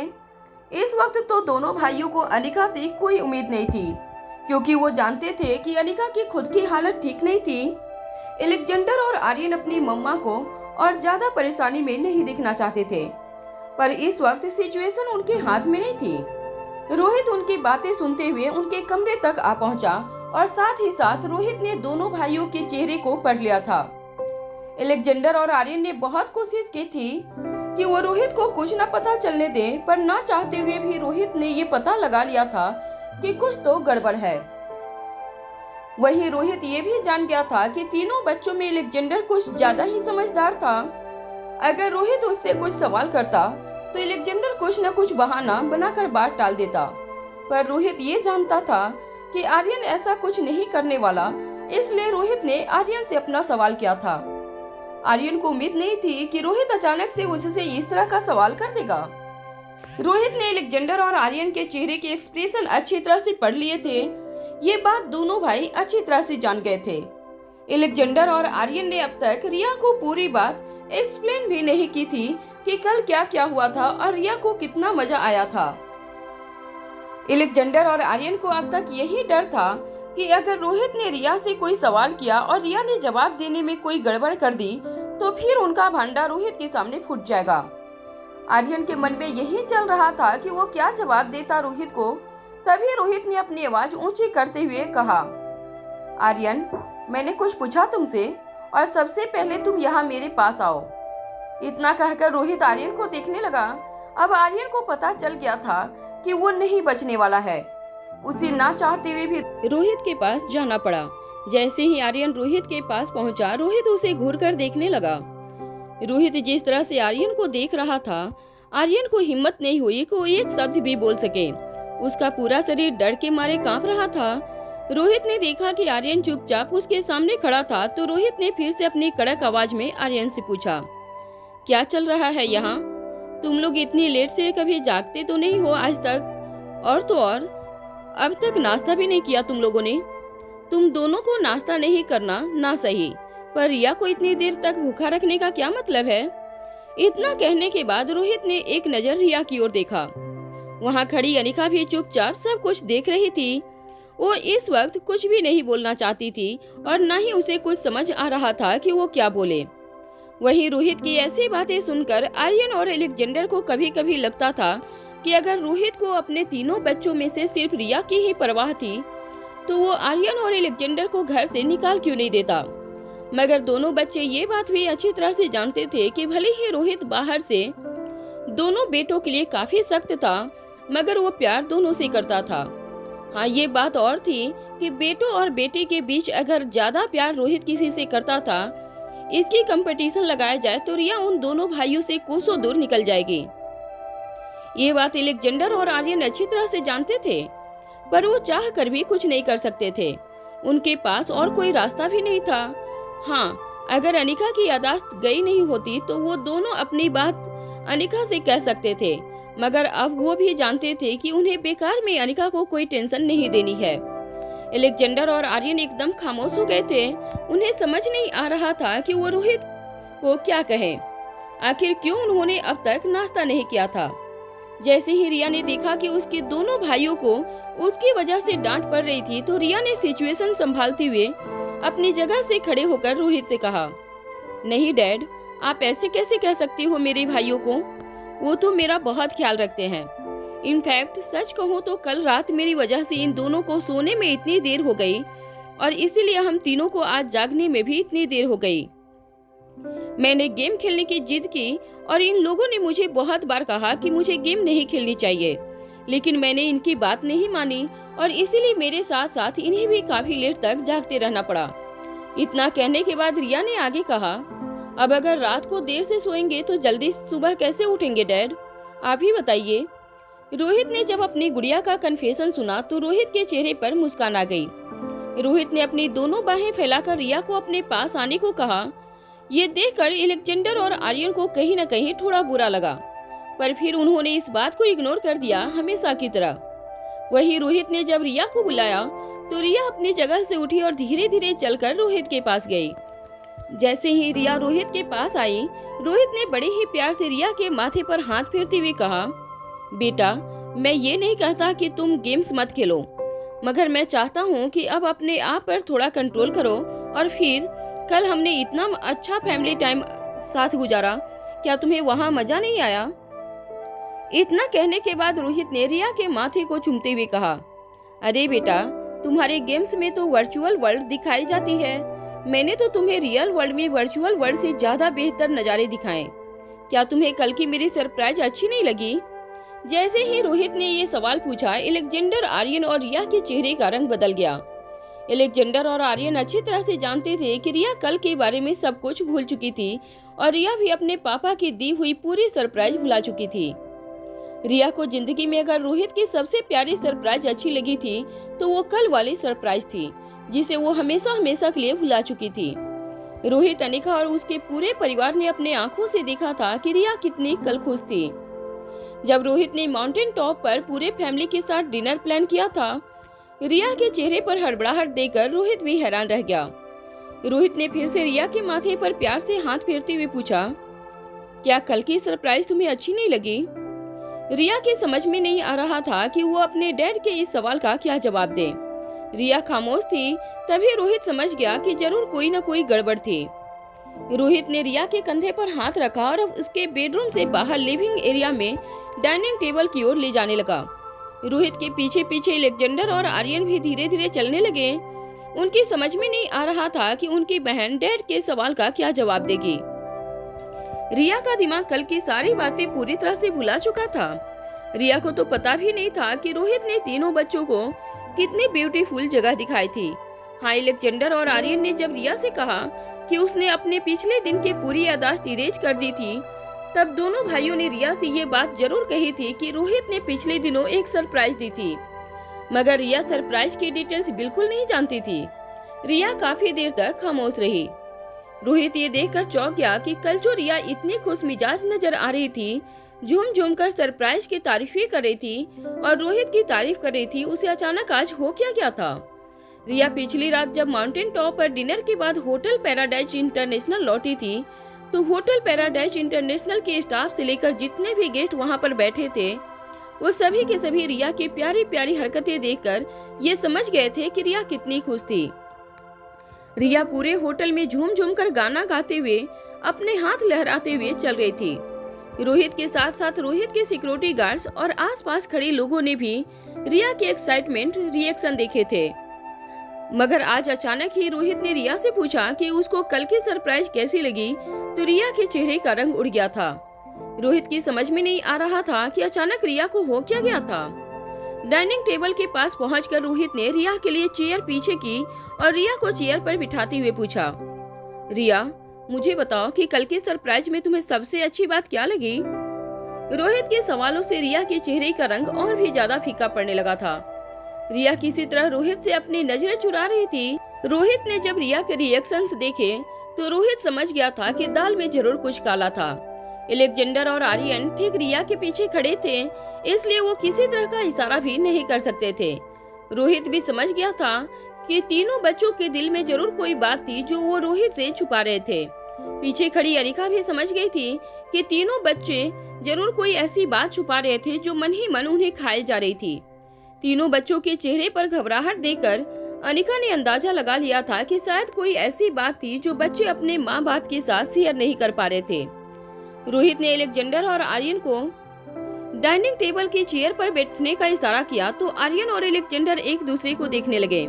इस वक्त तो दोनों भाइयों को अनिका से कोई उम्मीद नहीं थी, क्योंकि वो जानते थे कि अनिका की खुद की हालत ठीक नहीं थी। अलेक्जेंडर और आर्यन अपनी मम्मा को और ज्यादा परेशानी में नहीं दिखना चाहते थे, पर इस वक्त सिचुएशन उनके हाथ में नहीं थी। रोहित उनकी बातें सुनते हुए उनके कमरे तक आ पहुंचा और साथ ही साथ रोहित ने दोनों भाइयों के चेहरे को पढ़ लिया था। अलेक्जेंडर और आर्यन ने बहुत कोशिश की थी कि वो रोहित को कुछ न पता चलने दें, पर ना चाहते हुए भी रोहित ने ये पता लगा लिया था कि कुछ तो गड़बड़ है। वहीं रोहित ये भी जान गया था कि तीनों बच्चों में अलेक्जेंडर कुछ ज्यादा ही समझदार था। अगर रोहित उससे कुछ सवाल करता तो अलेक्जेंडर कुछ न कुछ बहाना बनाकर बात टाल देता, पर रोहित ये जानता था कि आर्यन ऐसा कुछ नहीं करने वाला। इसलिए रोहित ने आर्यन से अपना सवाल किया था। आर्यन को उम्मीद नहीं थी कि रोहित अचानक से उससे इस तरह का सवाल कर देगा। रोहित ने अलेक्जेंडर और आर्यन के चेहरे के एक्सप्रेशन अच्छी तरह से पढ़ लिए थे। ये बात दोनों भाई अच्छी तरह से जान गए थे। अलेक्जेंडर और आर्यन ने अब तक रिया को पूरी बात एक्सप्लेन भी नहीं की थी कि कल क्या क्या हुआ था और रिया को कितना मजा आया था। अलेक्जेंडर और आर्यन को अब तक यही डर था कि अगर रोहित ने रिया से कोई सवाल किया और रिया ने जवाब देने में कोई गड़बड़ कर दी तो फिर उनका भांडा रोहित के सामने फूट जाएगा। आर्यन के मन में यही चल रहा था कि वो क्या जवाब देता रोहित को। तभी रोहित ने अपनी आवाज ऊंची करते हुए कहा, आर्यन, मैंने कुछ पूछा तुमसे और सबसे पहले तुम यहाँ मेरे पास आओ। इतना कहकर रोहित आर्यन को देखने लगा। अब आर्यन को पता चल गया था कि वो नहीं बचने वाला है। उसे ना चाहते हुए भी रोहित के पास जाना पड़ा। जैसे ही आर्यन रोहित के पास पहुंचा, रोहित उसे घूर कर देखने लगा। रोहित जिस तरह से आर्यन को देख रहा था, आर्यन को हिम्मत नहीं हुई कि वो एक शब्द भी बोल सके। उसका पूरा शरीर डर के मारे कांप रहा था। रोहित ने देखा कि आर्यन चुपचाप उसके सामने खड़ा था, तो रोहित ने फिर से अपनी कड़क आवाज में आर्यन से पूछा, क्या चल रहा है यहाँ? तुम लोग इतनी लेट से कभी जागते तो नहीं हो आज तक? और तो और अब तक नाश्ता भी नहीं किया तुम लोगों ने। तुम दोनों को नाश्ता नहीं करना ना सही, पर रिया को इतनी देर तक भूखा रखने का क्या मतलब है? इतना कहने के बाद रोहित ने एक नजर रिया की ओर देखा। वहाँ खड़ी अनिका भी चुपचाप सब कुछ देख रही थी। वो इस वक्त कुछ भी नहीं बोलना चाहती थी और न ही उसे कुछ समझ आ रहा था कि वो क्या बोले। वहीं रोहित की ऐसी बातें सुनकर आर्यन और अलेक्जेंडर को कभी कभी लगता था कि अगर रोहित को अपने तीनों बच्चों में से सिर्फ रिया की ही परवाह थी तो वो आर्यन और अलेक्जेंडर को घर से निकाल क्यों नहीं देता। मगर दोनों बच्चे ये बात भी अच्छी तरह से जानते थे कि भले ही रोहित बाहर से दोनों बेटों के लिए काफी सख्त था, मगर वो प्यार दोनों से करता था। हाँ, ये बात और थी कि बेटों और बेटे के बीच अगर ज्यादा प्यार रोहित किसी से करता था, इसकी कंपटीशन लगाया जाए तो रिया उन दोनों भाइयों से कोसों दूर निकल जाएगी। ये बात अलेक्जेंडर और आर्यन अच्छी तरह से जानते थे, पर वो चाह कर भी कुछ नहीं कर सकते थे। उनके पास और कोई रास्ता भी नहीं था। हाँ, अगर अनिका की याददाश्त गई नहीं होती तो वो दोनों अपनी बात अनिका से कह सकते थे, मगर अब वो भी जानते थे कि उन्हें बेकार में अनिका को कोई टेंशन नहीं देनी है। अलेक्जेंडर और आर्यन एकदम खामोश हो गए थे। उन्हें समझ नहीं आ रहा था कि वो रोहित को क्या कहें। आखिर क्यों उन्होंने अब तक नाश्ता नहीं किया था। जैसे ही रिया ने देखा कि उसके दोनों भाइयों को उसकी वजह से डांट पड़ रही थी, तो रिया ने सिचुएशन संभालते हुए अपनी जगह से खड़े होकर रोहित से कहा, नहीं डैड, आप ऐसे कैसे कह सकती हो मेरे भाइयों को? वो तो मेरा बहुत ख्याल रखते हैं। इनफैक्ट सच कहूँ तो कल रात मेरी वजह से इन दोनों को सोने में इतनी देर हो गई और इसीलिए हम तीनों को आज जागने में भी इतनी देर हो गई। मैंने गेम खेलने की जिद की और इन लोगों ने मुझे बहुत बार कहा कि मुझे गेम नहीं खेलनी चाहिए, लेकिन मैंने इनकी बात नहीं मानी और इसीलिए मेरे साथ साथ इन्हें भी काफी लेट तक जागते रहना पड़ा। इतना कहने के बाद रिया ने आगे कहा, अब अगर रात को देर से सोएंगे तो जल्दी सुबह कैसे उठेंगे डैड, आप ही बताइए। रोहित ने जब अपनी गुड़िया का कन्फेशन सुना तो रोहित के चेहरे पर मुस्कान आ गई। रोहित ने अपनी दोनों बाहें फैलाकर रिया को अपने पास आने को कहा। ये देखकर अलेक्जेंडर और आर्यन को कहीं न कहीं थोड़ा बुरा लगा, पर फिर उन्होंने इस बात को इग्नोर कर दिया हमेशा की तरह। वही रोहित ने जब रिया को बुलाया तो रिया अपनी जगह से उठी और धीरे धीरे चलकर रोहित के पास गई। जैसे ही रिया रोहित के पास आई, रोहित ने बड़े ही प्यार से रिया के माथे पर हाथ फेरते हुए कहा, बेटा, मैं ये नहीं कहता कि तुम गेम्स मत खेलो, मगर मैं चाहता हूँ कि अब अपने आप पर थोड़ा कंट्रोल करो। और फिर कल हमने इतना अच्छा फैमिली टाइम साथ गुजारा, क्या तुम्हें वहाँ मजा नहीं आया? इतना कहने के बाद रोहित ने रिया के माथे को चूमते हुए कहा, अरे बेटा, तुम्हारे गेम्स में तो वर्चुअल वर्ल्ड दिखाई जाती है, मैंने तो तुम्हें रियल वर्ल्ड में वर्चुअल वर्ल्ड से ज्यादा बेहतर नजारे दिखाए। क्या तुम्हें कल की मेरी सरप्राइज अच्छी नहीं लगी? जैसे ही रोहित ने ये सवाल पूछा, अलेक्जेंडर, आर्यन और रिया के चेहरे का रंग बदल गया। अलेक्जेंडर और आर्यन अच्छी तरह से जानते थे कि रिया कल के बारे में सब कुछ भूल चुकी थी और रिया भी अपने पापा की दी हुई पूरी सरप्राइज भुला चुकी थी। रिया को जिंदगी में अगर रोहित की सबसे प्यारी सरप्राइज अच्छी लगी थी तो वो कल वाली सरप्राइज थी, जिसे वो हमेशा हमेशा के लिए भुला चुकी थी। रोहित, अनिका और उसके पूरे परिवार ने अपने आंखों से देखा था कि रिया कितनी कल खुश थी। जब रोहित ने माउंटेन टॉप पर पूरे फैमिली के साथ डिनर प्लान किया था, रिया के चेहरे पर हड़बड़ाहट देखकर रोहित भी हैरान रह गया। रोहित ने फिर से रिया के माथे पर प्यार से हाथ फेरते हुए पूछा, क्या कल की सरप्राइज तुम्हें अच्छी नहीं लगी? रिया के समझ में नहीं आ रहा था कि वो अपने डैड के इस सवाल का क्या जवाब दे। रिया खामोश थी। तभी रोहित समझ गया कि जरूर कोई न कोई गड़बड़ थी। रोहित ने रिया के कंधे पर हाथ रखा और उसके बेडरूम से बाहर लिविंग एरिया में डाइनिंग टेबल की ओर ले जाने लगा। रोहित के पीछे पीछे अलेक्जेंडर और आर्यन भी धीरे धीरे चलने लगे। उनकी समझ में नहीं आ रहा था कि उनकी बहन डैड के सवाल का क्या जवाब देगी। रिया का दिमाग कल की सारी बातें पूरी तरह से भुला चुका था। रिया को तो पता भी नहीं था कि रोहित ने तीनों बच्चों को कितनी ब्यूटीफुल जगह दिखाई थी। हाँ, अलेक्जेंडर और आर्यन ने जब रिया से कहा कि उसने अपने पिछले दिन की पूरी याददाश्त इरेज कर दी थी, तब दोनों भाइयों ने रिया से ये बात जरूर कही थी कि रोहित ने पिछले दिनों एक सरप्राइज दी थी, मगर रिया सरप्राइज की डिटेल्स बिल्कुल नहीं जानती थी। रिया काफी देर तक खामोश रही। रोहित ये देखकर चौंक गया कि कल जो रिया इतनी खुश मिजाज नजर आ रही थी, झूम झूम कर सरप्राइज की तारीफें कर रही थी और रोहित की तारीफ कर रही थी, उसे अचानक आज हो क्या गया था। रिया पिछली रात जब माउंटेन टॉप पर डिनर के बाद होटल पैराडाइज इंटरनेशनल लौटी थी, तो होटल पैराडाइज इंटरनेशनल के स्टाफ से लेकर जितने भी गेस्ट वहां पर बैठे थे, वो सभी के सभी रिया की प्यारी प्यारी हरकतें देखकर ये समझ गए थे कि रिया कितनी खुश थी। रिया पूरे होटल में झूम झूम कर गाना गाते हुए, अपने हाथ लहराते हुए चल रही थी। रोहित के साथ साथ रोहित के सिक्योरिटी गार्ड्स और आसपास खड़े लोगों ने भी रिया के एक्साइटमेंट रिएक्शन देखे थे। मगर आज अचानक ही रोहित ने रिया से पूछा कि उसको कल की सरप्राइज कैसी लगी, तो रिया के चेहरे का रंग उड़ गया था। रोहित की समझ में नहीं आ रहा था कि अचानक रिया को हो क्या गया था। डाइनिंग टेबल के पास पहुंचकर रोहित ने रिया के लिए चेयर पीछे की और रिया को चेयर पर बिठाते हुए पूछा, रिया, मुझे बताओ कि कल के सरप्राइज में तुम्हें सबसे अच्छी बात क्या लगी? रोहित के सवालों से रिया के चेहरे का रंग और भी ज्यादा फीका पड़ने लगा था। रिया किसी तरह रोहित से अपनी नजरें चुरा रही थी। रोहित ने जब रिया के रिएक्शंस देखे तो रोहित समझ गया था कि दाल में जरूर कुछ काला था। एलेक्जेंडर और आर्यन ठीक रिया के पीछे खड़े थे, इसलिए वो किसी तरह का इशारा भी नहीं कर सकते थे। रोहित भी समझ गया था कि तीनों बच्चों के दिल में जरूर कोई बात थी जो वो रोहित से छुपा रहे थे। पीछे खड़ी अनिका भी समझ गई थी कि तीनों बच्चे जरूर कोई ऐसी बात छुपा रहे थे जो मन ही मन उन्हें खाए जा रही थी। तीनों बच्चों के चेहरे पर घबराहट देखकर अनिका ने अंदाजा लगा लिया था कि शायद कोई ऐसी बात थी जो बच्चे अपने माँ बाप के साथ शेयर नहीं कर पा रहे थे। रोहित ने एलेक्जेंडर और आर्यन को डाइनिंग टेबल की चेयर पर बैठने का इशारा किया तो आर्यन और एलेक्जेंडर एक दूसरे को देखने लगे।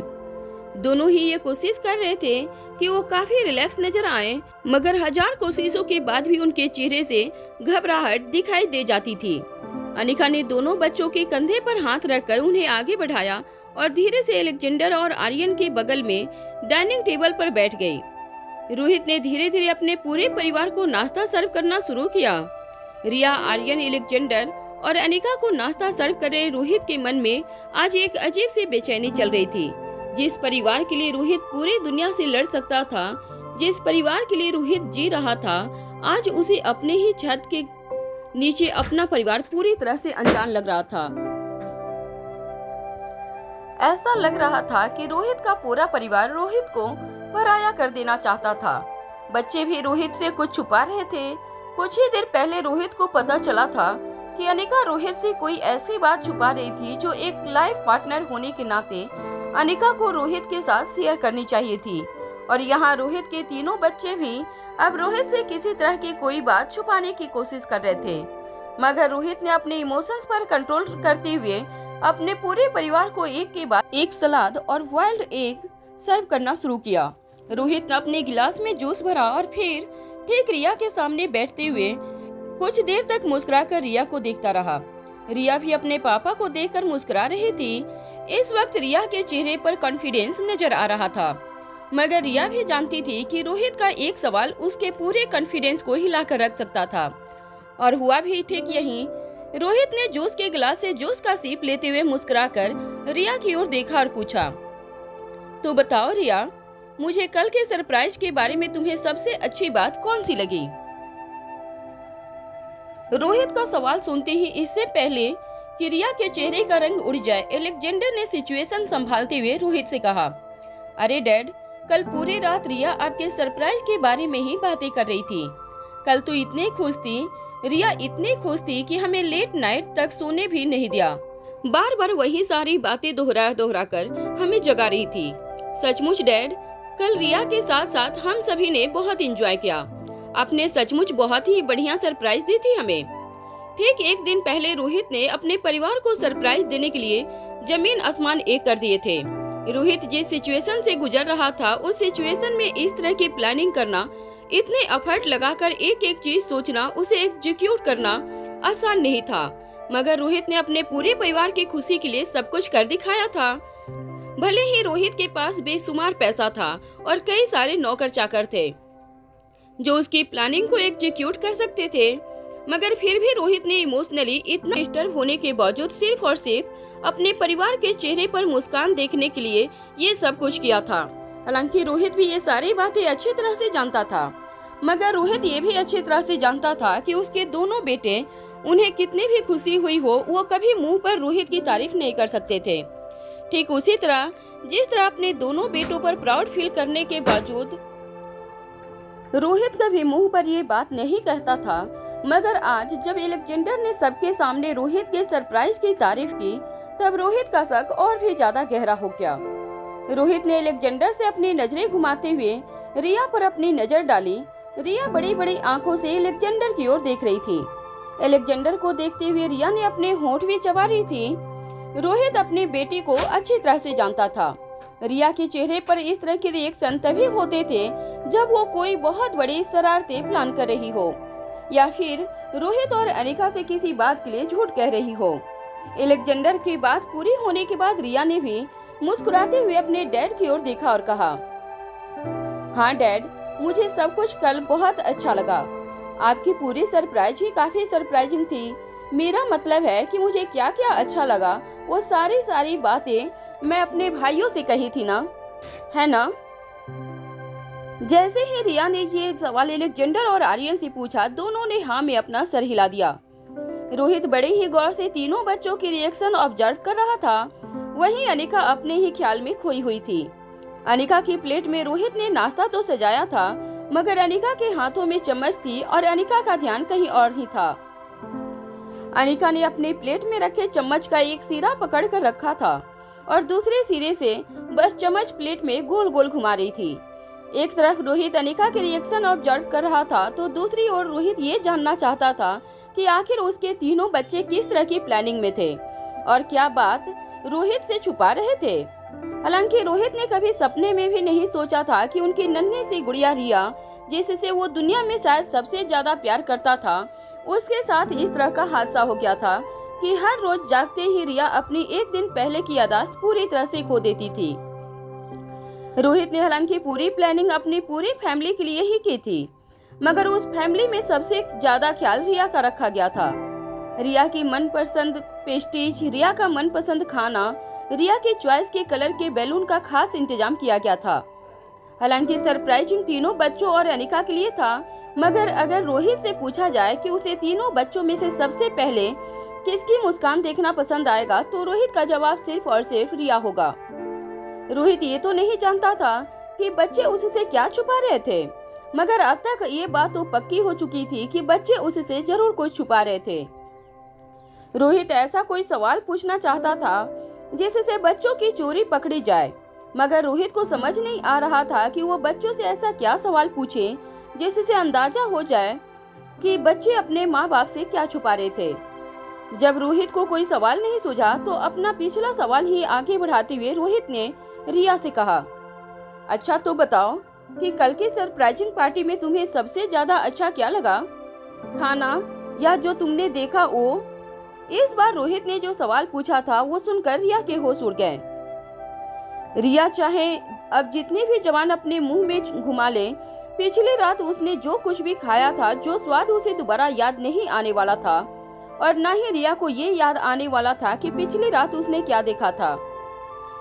दोनों ही ये कोशिश कर रहे थे कि वो काफी रिलैक्स नजर आए, मगर हजार कोशिशों के बाद भी उनके चेहरे से घबराहट दिखाई दे जाती थी। अनिका ने दोनों बच्चों के कंधे पर हाथ रखकर उन्हें आगे बढ़ाया और धीरे से एलेक्जेंडर और आर्यन के बगल में डाइनिंग टेबल पर बैठ गई। रोहित ने धीरे धीरे अपने पूरे परिवार को नाश्ता सर्व करना शुरू किया। रिया, आर्यन, एलेक्जेंडर और अनिका को नाश्ता सर्व कर रहे रोहित के मन में आज एक अजीब सी बेचैनी चल रही थी। जिस परिवार के लिए रोहित पूरी दुनिया से लड़ सकता था, जिस परिवार के लिए रोहित जी रहा था, आज उसे अपने ही छत के नीचे अपना परिवार पूरी तरह से अनजान लग रहा था। ऐसा लग रहा था कि रोहित का पूरा परिवार रोहित को पराया कर देना चाहता था। बच्चे भी रोहित से कुछ छुपा रहे थे। कुछ ही देर पहले रोहित को पता चला था कि अनिका रोहित से कोई ऐसी बात छुपा रही थी जो एक लाइफ पार्टनर होने के नाते अनिका को रोहित के साथ शेयर करनी चाहिए थी। और यहाँ रोहित के तीनों बच्चे भी अब रोहित से किसी तरह की कोई बात छुपाने की कोशिश कर रहे थे, मगर रोहित ने अपने इमोशंस पर कंट्रोल करते हुए अपने पूरे परिवार को एक के बाद एक सलाद और बॉइल्ड एग सर्व करना शुरू किया। रोहित ने अपने गिलास में जूस भरा और फिर ठीक रिया के सामने बैठते हुए कुछ देर तक मुस्कुराकर रिया को देखता रहा। रिया भी अपने पापा को देखकर मुस्कुरा रही थी। इस वक्त रिया के चेहरे पर कॉन्फिडेंस नजर आ रहा था, मगर रिया भी जानती थी कि रोहित का एक सवाल उसके पूरे कॉन्फिडेंस को हिलाकर रख सकता था। और हुआ भी ठीक यही। रोहित ने जूस के गिलास से जूस का सीप लेते हुए मुस्कुराकर रिया की ओर देखा और पूछा, तो बताओ रिया, मुझे कल के सरप्राइज के बारे में तुम्हें सबसे अच्छी बात कौन सी लगी? रोहित का सवाल सुनते ही इससे पहले कि रिया के चेहरे का रंग उड़ जाए, एलेक्जेंडर ने सिचुएशन संभालते हुए रोहित से कहा, अरे डैड, कल पूरी रात रिया आपके सरप्राइज के बारे में ही बातें कर रही थी। कल तो इतनी खुश थी, रिया इतनी खुश थी कि हमें लेट नाइट तक सोने भी नहीं दिया। बार बार वही सारी बातें दोहरा कर हमें जगा रही थी। सचमुच डैड, कल रिया के साथ साथ हम सभी ने बहुत एंजॉय किया। आपने सचमुच बहुत ही बढ़िया सरप्राइज दी थी हमें। ठीक एक दिन पहले रोहित ने अपने परिवार को सरप्राइज देने के लिए जमीन आसमान एक कर दिए थे। रोहित जिस सिचुएशन से गुजर रहा था, उस सिचुएशन में इस तरह की प्लानिंग करना, इतने एफर्ट लगाकर एक एक चीज सोचना, उसे एग्जीक्यूट करना आसान नहीं था, मगर रोहित ने अपने पूरे परिवार की खुशी के लिए सब कुछ कर दिखाया था। भले ही रोहित के पास बेशुमार पैसा था और कई सारे नौकर चाकर थे जो उसकी प्लानिंग को एग्जीक्यूट कर सकते थे, मगर फिर भी रोहित ने इमोशनली इतना डिस्टर्ब होने के बावजूद सिर्फ और सिर्फ अपने परिवार के चेहरे पर मुस्कान देखने के लिए ये सब कुछ किया था। हालांकि रोहित भी ये सारी बातें अच्छी तरह से जानता था, मगर रोहित ये भी अच्छी तरह से जानता था कि उसके दोनों बेटे, उन्हें कितनी भी खुशी हुई हो, वो कभी मुंह पर रोहित की तारीफ नहीं कर सकते थे। ठीक उसी तरह जिस तरह अपने दोनों बेटों पर प्राउड फील करने के बावजूद रोहित कभी मुंह पर ये बात नहीं कहता था, मगर आज जब एलेक्जेंडर ने सबके सामने रोहित के सरप्राइज की तारीफ की, तब रोहित का शक और भी ज्यादा गहरा हो गया। रोहित ने एलेक्जेंडर से अपनी नजरें घुमाते हुए रिया पर अपनी नजर डाली। रिया बड़ी बड़ी आंखों से एलेक्जेंडर की ओर देख रही थी। एलेक्जेंडर को देखते हुए रिया ने अपने होंठ भी चबा रही थी। रोहित अपनी बेटी को अच्छी तरह से जानता था। रिया के चेहरे पर इस तरह के रिएक्शन तभी होते थे जब वो कोई बहुत बड़ी शरारतें प्लान कर रही हो, या फिर रोहित और अनिका से किसी बात के लिए झूठ कह रही हो। एलेक्जेंडर की बात पूरी होने के बाद रिया ने भी मुस्कुराते हुए अपने डैड की ओर देखा और कहा, हाँ डैड, मुझे सब कुछ कल बहुत अच्छा लगा। आपकी पूरी सरप्राइज ही काफी सरप्राइजिंग थी। मेरा मतलब है कि मुझे क्या क्या अच्छा लगा वो सारी बातें मैं अपने भाइयों से कही थी ना, है ना। जैसे ही रिया ने ये सवाल एलेक्जेंडर और आर्यन से पूछा, दोनों ने हाँ में अपना सर हिला दिया। रोहित बड़े ही गौर से तीनों बच्चों की रिएक्शन ऑब्जर्व कर रहा था। वहीं अनिका अपने ही ख्याल में खोई हुई थी। अनिका की प्लेट में रोहित ने नाश्ता तो सजाया था, मगर अनिका के हाथों में चम्मच थी और अनिका का ध्यान कहीं और ही था। अनिका ने अपने प्लेट में रखे चम्मच का एक सिरा पकड़ कर रखा था और दूसरे सिरे से बस चम्मच प्लेट में गोल गोल घुमा रही थी। एक तरफ रोहित अनिका के रिएक्शन ऑब्जर्व कर रहा था, तो दूसरी ओर रोहित ये जानना चाहता था कि आखिर उसके तीनों बच्चे किस तरह की प्लानिंग में थे और क्या बात रोहित से छुपा रहे थे। हालांकि रोहित ने कभी सपने में भी नहीं सोचा था कि उनकी नन्ही सी गुड़िया रिया, जिससे वो दुनिया में शायद सबसे ज्यादा प्यार करता था, उसके साथ इस तरह का हादसा हो गया था कि हर रोज जागते ही रिया अपनी एक दिन पहले की याददाश्त पूरी तरह से खो देती थी। रोहित ने हालांकि पूरी प्लानिंग अपनी पूरी फैमिली के लिए ही की थी, मगर उस फैमिली में सबसे ज्यादा ख्याल रिया का रखा गया था। रिया की मनपसंद पेस्ट्रीज, रिया का मनपसंद खाना, रिया के चॉइस के कलर के बैलून का खास इंतजाम किया गया था। हालांकि सरप्राइजिंग तीनों बच्चों और अनिका के लिए था, मगर अगर रोहित से पूछा जाए कि उसे तीनों बच्चों में से सबसे पहले किसकी मुस्कान देखना पसंद आएगा, तो रोहित का जवाब सिर्फ और सिर्फ रिया होगा। रोहित ये तो नहीं जानता था कि बच्चे उससे क्या छुपा रहे थे, मगर अब तक ये बात तो पक्की हो चुकी थी कि बच्चे उससे जरूर कुछ छुपा रहे थे। रोहित ऐसा कोई सवाल पूछना चाहता था जिससे बच्चों की चोरी पकड़ी जाए, मगर रोहित को समझ नहीं आ रहा था कि वो बच्चों से ऐसा क्या सवाल पूछे जिससे अंदाजा हो जाए कि बच्चे अपने माँ बाप से क्या छुपा रहे थे। जब रोहित को कोई सवाल नहीं सूझा, तो अपना पिछला सवाल ही आगे बढ़ाते हुए रोहित ने रिया से कहा, अच्छा तो बताओ कि कल की सरप्राइजिंग पार्टी में तुम्हें सबसे ज्यादा अच्छा क्या लगा, खाना या जो तुमने देखा वो। इस बार रोहित ने जो सवाल पूछा था वो सुनकर रिया के होश उड़ गए। रिया चाहे अब जितने भी जवान अपने मुंह में घुमा ले, पिछली रात उसने जो कुछ भी खाया था, जो स्वाद उसे दोबारा याद नहीं आने वाला था, और न ही रिया को ये याद आने वाला था कि पिछली रात उसने क्या देखा था।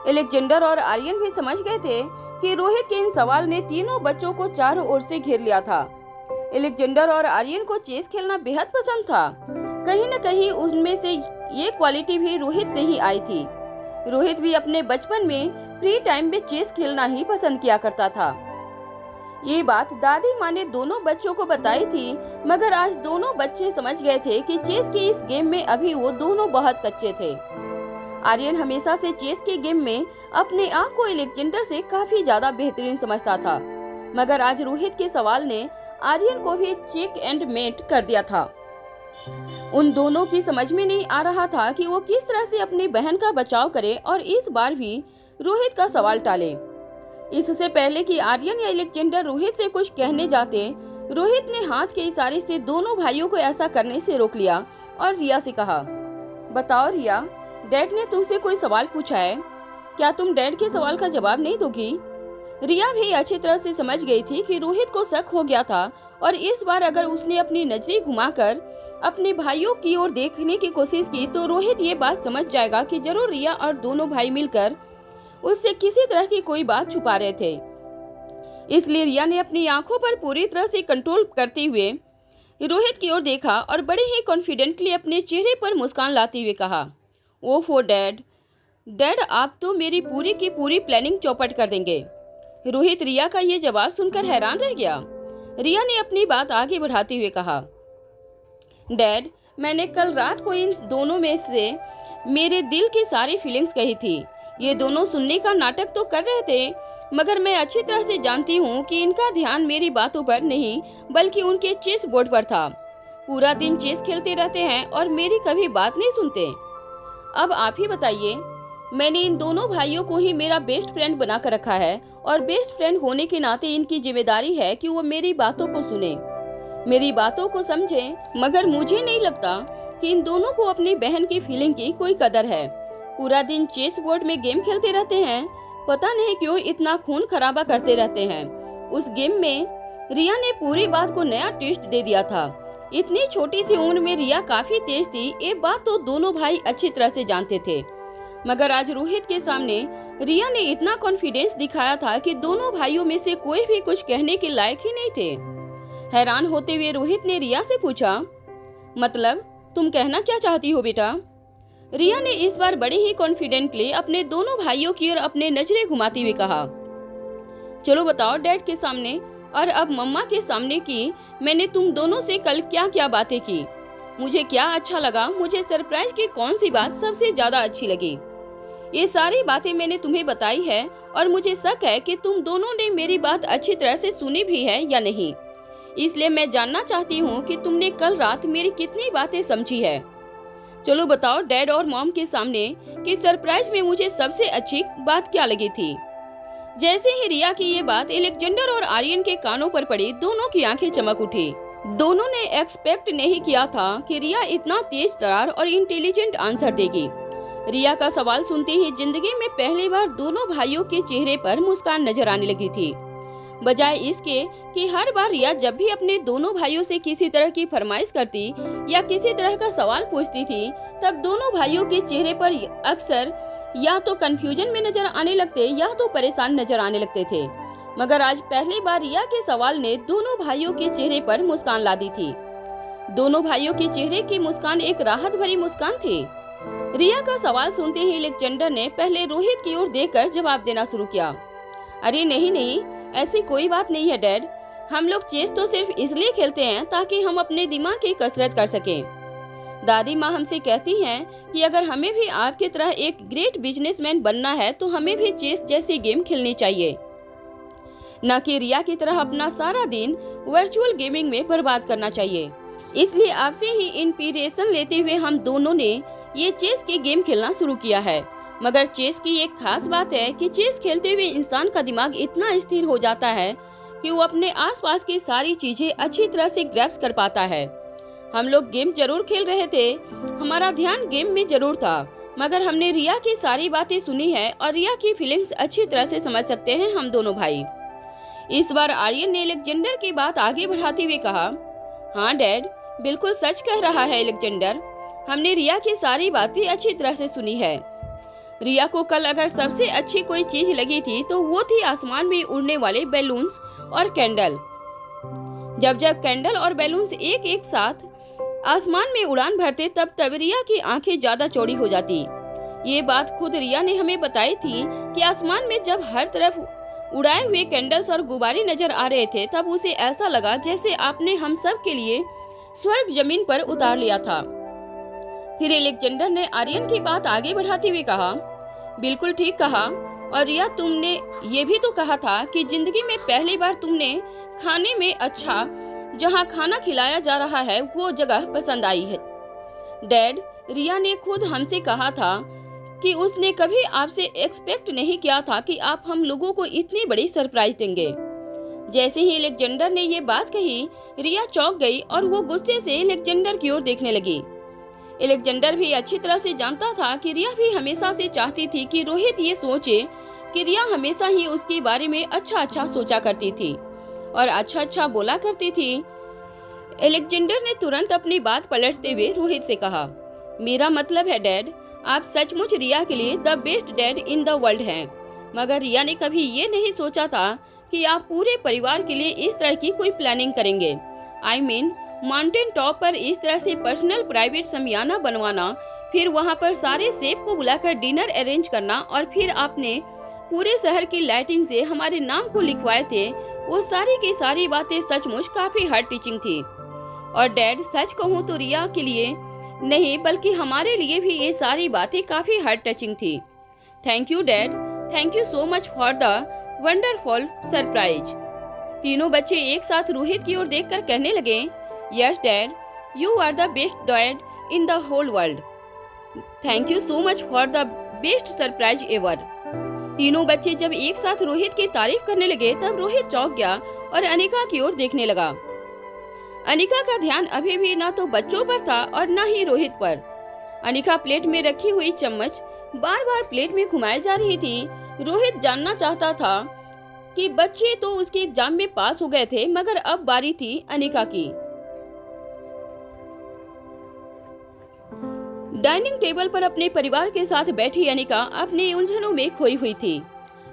एलेक्जेंडर और आर्यन भी समझ गए थे कि रोहित के इन सवाल ने तीनों बच्चों को चारों ओर से घेर लिया था। एलेक्जेंडर और आर्यन को चेस खेलना बेहद पसंद था। कहीं न कहीं उनमें से ये क्वालिटी भी रोहित से ही आई थी। रोहित भी अपने बचपन में फ्री टाइम में चेस खेलना ही पसंद किया करता था। ये बात दादी माँ ने दोनों बच्चों को बताई थी, मगर आज दोनों बच्चे समझ गए थे कि चेस के इस गेम में अभी वो दोनों बहुत कच्चे थे। आर्यन हमेशा से चेस के गेम में अपने आप को एलेक्जेंडर से काफी ज्यादा बेहतरीन समझता था, मगर आज रोहित के सवाल ने आर्यन को भी चेक एंड मेट कर दिया था। उन दोनों की समझ में नहीं आ रहा था कि वो किस तरह से अपनी बहन का बचाव करे और इस बार भी रोहित का सवाल टाले। इससे पहले कि आर्यन या एलेक्जेंडर रोहित से कुछ कहने जाते, रोहित ने हाथ के इशारे से दोनों भाइयों को ऐसा करने से रोक लिया और रिया से कहा, बताओ रिया, डैड ने तुमसे कोई सवाल पूछा है, क्या तुम डैड के सवाल का जवाब नहीं दोगी। रिया भी अच्छी तरह से समझ गई थी कि रोहित को शक हो गया था और इस बार अगर उसने अपनी नजरें घुमाकर अपने भाइयों की ओर देखने की कोशिश की, तो रोहित ये बात समझ जाएगा कि जरूर रिया और दोनों भाई मिलकर उससे किसी तरह की कोई बात छुपा रहे थे। इसलिए रिया ने अपनी आंखों पर पूरी तरह से कंट्रोल करते हुए रोहित की ओर देखा और बड़े ही कॉन्फिडेंटली अपने चेहरे पर मुस्कान लाते हुए कहा, ओफो डैड, आप तो मेरी पूरी की पूरी प्लानिंग चौपट कर देंगे। रोहित रिया का ये जवाब सुनकर हैरान रह गया। रिया ने अपनी बात आगे बढ़ाते हुए कहा, डैड, मैंने कल रात को इन दोनों में से मेरे दिल की सारी फीलिंग्स कही थी। ये दोनों सुनने का नाटक तो कर रहे थे, मगर मैं अच्छी तरह से जानती हूँ कि इनका ध्यान मेरी बातों पर नहीं बल्कि उनके चेस बोर्ड पर था। पूरा दिन चेस खेलते रहते हैं और मेरी कभी बात नहीं सुनते। अब आप ही बताइए, मैंने इन दोनों भाइयों को ही मेरा बेस्ट फ्रेंड बना कर रखा है और बेस्ट फ्रेंड होने के नाते इनकी जिम्मेदारी है कि वो मेरी बातों को सुने, मेरी बातों को समझे, मगर मुझे नहीं लगता कि इन दोनों को अपनी बहन की फीलिंग की कोई कदर है। पूरा दिन चेस बोर्ड में गेम खेलते रहते हैं, पता नहीं क्यों इतना खून खराबा करते रहते हैं। उस गेम में रिया ने पूरी बात को नया ट्विस्ट दे दिया था। इतनी छोटी सी उम्र में रिया काफी तेज थी, ये बात तो दोनों भाई अच्छी तरह से जानते थे। मगर आज रोहित के सामने रिया ने इतना कॉन्फिडेंस दिखाया था कि दोनों भाइयों में से कोई भी कुछ कहने के लायक ही नहीं थे। हैरान होते हुए रोहित ने रिया से पूछा, मतलब तुम कहना क्या चाहती हो बेटा? रिया ने इस बार बड़े ही कॉन्फिडेंटली अपने दोनों भाइयों की ओर अपने नजरें घुमाते हुए कहा, चलो बताओ डैड के सामने और अब मम्मा के सामने कि मैंने तुम दोनों से कल क्या क्या बातें की, मुझे क्या अच्छा लगा, मुझे सरप्राइज की कौन सी बात सबसे ज्यादा अच्छी लगी। ये सारी बातें मैंने तुम्हें बताई है और मुझे शक है कि तुम दोनों ने मेरी बात अच्छी तरह से सुनी भी है या नहीं। इसलिए मैं जानना चाहती हूँ कि तुमने कल रात मेरी कितनी बातें समझी है। चलो बताओ डैड और मॉम के सामने कि सरप्राइज में मुझे सबसे अच्छी बात क्या लगी थी। जैसे ही रिया की ये बात एलेक्जेंडर और आर्यन के कानों पर पड़ी, दोनों की आंखें चमक उठी। दोनों ने एक्सपेक्ट नहीं किया था कि रिया इतना तेज तरार और इंटेलिजेंट आंसर देगी। रिया का सवाल सुनते ही जिंदगी में पहली बार दोनों भाइयों के चेहरे पर मुस्कान नजर आने लगी थी। बजाय इसके कि हर बार रिया जब भी अपने दोनों भाइयों से किसी तरह की फरमाइश करती या किसी तरह का सवाल पूछती थी, तब दोनों भाइयों के चेहरे पर अक्सर या तो कंफ्यूजन में नजर आने लगते या तो परेशान नजर आने लगते थे। मगर आज पहली बार रिया के सवाल ने दोनों भाइयों के चेहरे पर मुस्कान ला दी थी। दोनों भाइयों के चेहरे की मुस्कान एक राहत भरी मुस्कान थी। रिया का सवाल सुनते ही एलेक्जेंडर ने पहले रोहित की ओर देखकर जवाब देना शुरू किया। अरे नहीं, ऐसी कोई बात नहीं है डैड, हम लोग चेस तो सिर्फ इसलिए खेलते हैं ताकि हम अपने दिमाग की कसरत कर सकें। दादी माँ हमसे कहती हैं कि अगर हमें भी आपकी तरह एक ग्रेट बिजनेसमैन बनना है तो हमें भी चेस जैसी गेम खेलनी चाहिए, न कि रिया की तरह अपना सारा दिन वर्चुअल गेमिंग में बर्बाद करना चाहिए। इसलिए आपसे ही इंस्पिरेशन लेते हुए हम दोनों ने ये चेस की गेम खेलना शुरू किया है। मगर चेस की एक खास बात है कि चेस खेलते हुए इंसान का दिमाग इतना स्थिर हो जाता है कि वो अपने आसपास की सारी चीजें अच्छी तरह से ग्रैप्स कर पाता है। हम लोग गेम जरूर खेल रहे थे, हमारा ध्यान गेम में जरूर था, मगर हमने रिया की सारी बातें सुनी है और रिया की फीलिंग्स अच्छी तरह से समझ सकते हैं हम दोनों भाई। इस बार आर्यन ने एलेक्जेंडर की बात आगे बढ़ाते हुए कहा, हाँ डैड, बिल्कुल सच कह रहा है एलेक्जेंडर, हमने रिया की सारी बातें अच्छी तरह से सुनी है। रिया को कल अगर सबसे अच्छी कोई चीज लगी थी तो वो थी आसमान में उड़ने वाले बैलून्स और कैंडल। जब जब कैंडल और बैलून्स एक एक साथ आसमान में उड़ान भरते तब रिया की आंखें ज्यादा चौड़ी हो जाती। ये बात खुद रिया ने हमें बताई थी कि आसमान में जब हर तरफ उड़ाए हुए कैंडल्स और गुब्बारे नजर आ रहे थे तब उसे ऐसा लगा जैसे आपने हम सब के लिए स्वर्ग जमीन पर उतार लिया था। फिर एलेक्जेंडर ने आर्यन की बात आगे बढ़ाते हुए कहा, बिल्कुल ठीक कहा, और रिया तुमने ये भी तो कहा था कि जिंदगी में पहली बार तुमने खाने में अच्छा जहाँ खाना खिलाया जा रहा है वो जगह पसंद आई है। डैड, रिया ने खुद हमसे कहा था कि उसने कभी आपसे एक्सपेक्ट नहीं किया था कि आप हम लोगों को इतनी बड़ी सरप्राइज देंगे। जैसे ही एलेक्जेंडर ने ये बात कही, रिया चौंक गई और वो गुस्से से एलेक्जेंडर की ओर देखने लगी। एलेक्जेंडर भी अच्छी तरह से जानता था कि रिया भी हमेशा से चाहती थी कि रोहित ये सोचे कि रिया हमेशा ही उसके बारे में अच्छा सोचा करती थी और अच्छा बोला करती थी। एलेक्जेंडर ने तुरंत अपनी बात पलटते हुए रोहित से कहा, मेरा मतलब है डैड, आप सचमुच रिया के लिए the best dad in the world हैं। मगर रिया ने कभी ये नहीं सोचा था कि आप पूरे परिवार के लिए इस तरह की कोई प्लानिंग करेंगे। I mean, माउंटेन टॉप पर इस तरह से पर्सनल प्राइवेट शमियाना बनवाना, फिर वहाँ पर सारे शेफ को बुलाकर डिनर अरेंज करना और फिर आपने पूरे शहर की लाइटिंग से हमारे नाम को लिखवाए थे, वो सारी की सारी बातें सचमुच काफी हार्ट टीचिंग थी। और डैड, सच कहूँ तो रिया के लिए नहीं बल्कि हमारे लिए भी ये सारी बातें काफी हार्ट टचिंग थी। Thank you dad, thank you so much for the wonderful surprise. तीनों बच्चे एक साथ रोहित की ओर देखकर कहने लगे, yes dad, you are the best dad in the whole world. Thank you so much for the best surprise ever. तीनों बच्चे जब एक साथ रोहित की तारीफ करने लगे तब रोहित चौंक गया और अनिका की ओर देखने लगा। अनिका का ध्यान अभी भी ना तो बच्चों पर था और ना ही रोहित पर। अनिका प्लेट में रखी हुई चम्मच बार बार प्लेट में घुमाई जा रही थी। रोहित जानना चाहता था कि बच्चे तो उसके एग्जाम में पास हो गए थे, मगर अब बारी थी अनिका की। डाइनिंग टेबल पर अपने परिवार के साथ बैठी अनिका अपनी उलझनों में खोई हुई थी।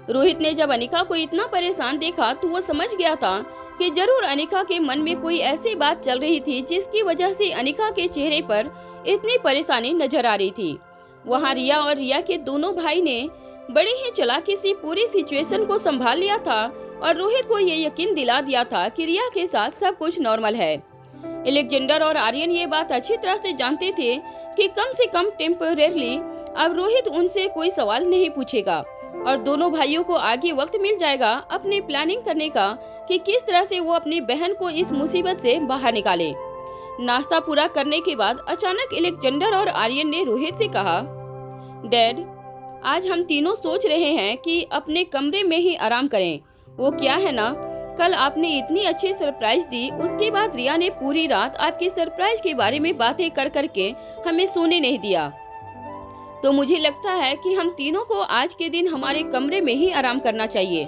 रोहित ने जब अनिका को इतना परेशान देखा तो वो समझ गया था कि जरूर अनिका के मन में कोई ऐसी बात चल रही थी जिसकी वजह से अनिका के चेहरे पर इतनी परेशानी नजर आ रही थी। वहाँ रिया और रिया के दोनों भाई ने बड़ी ही चालाकी से पूरी सिचुएशन को संभाल लिया था और रोहित को ये यकीन दिला दिया था कि रिया के साथ सब कुछ नॉर्मल है। एलेक्जेंडर और आर्यन ये बात अच्छी तरह से जानते थे कि कम से कम टेम्परेरली अब रोहित उनसे कोई सवाल नहीं पूछेगा और दोनों भाइयों को आगे वक्त मिल जाएगा अपनी प्लानिंग करने का कि किस तरह से वो अपनी बहन को इस मुसीबत से बाहर निकाले। नाश्ता पूरा करने के बाद अचानक एलेक्जेंडर और आर्यन ने रोहित से कहा, डैड, आज हम तीनों सोच रहे हैं कि अपने कमरे में ही आराम करें। वो क्या है ना, कल आपने इतनी अच्छी सरप्राइज दी, उसके बाद रिया ने पूरी रात आपकी सरप्राइज के बारे में बातें कर करके हमें सोने नहीं दिया। तो मुझे लगता है कि हम तीनों को आज के दिन हमारे कमरे में ही आराम करना चाहिए।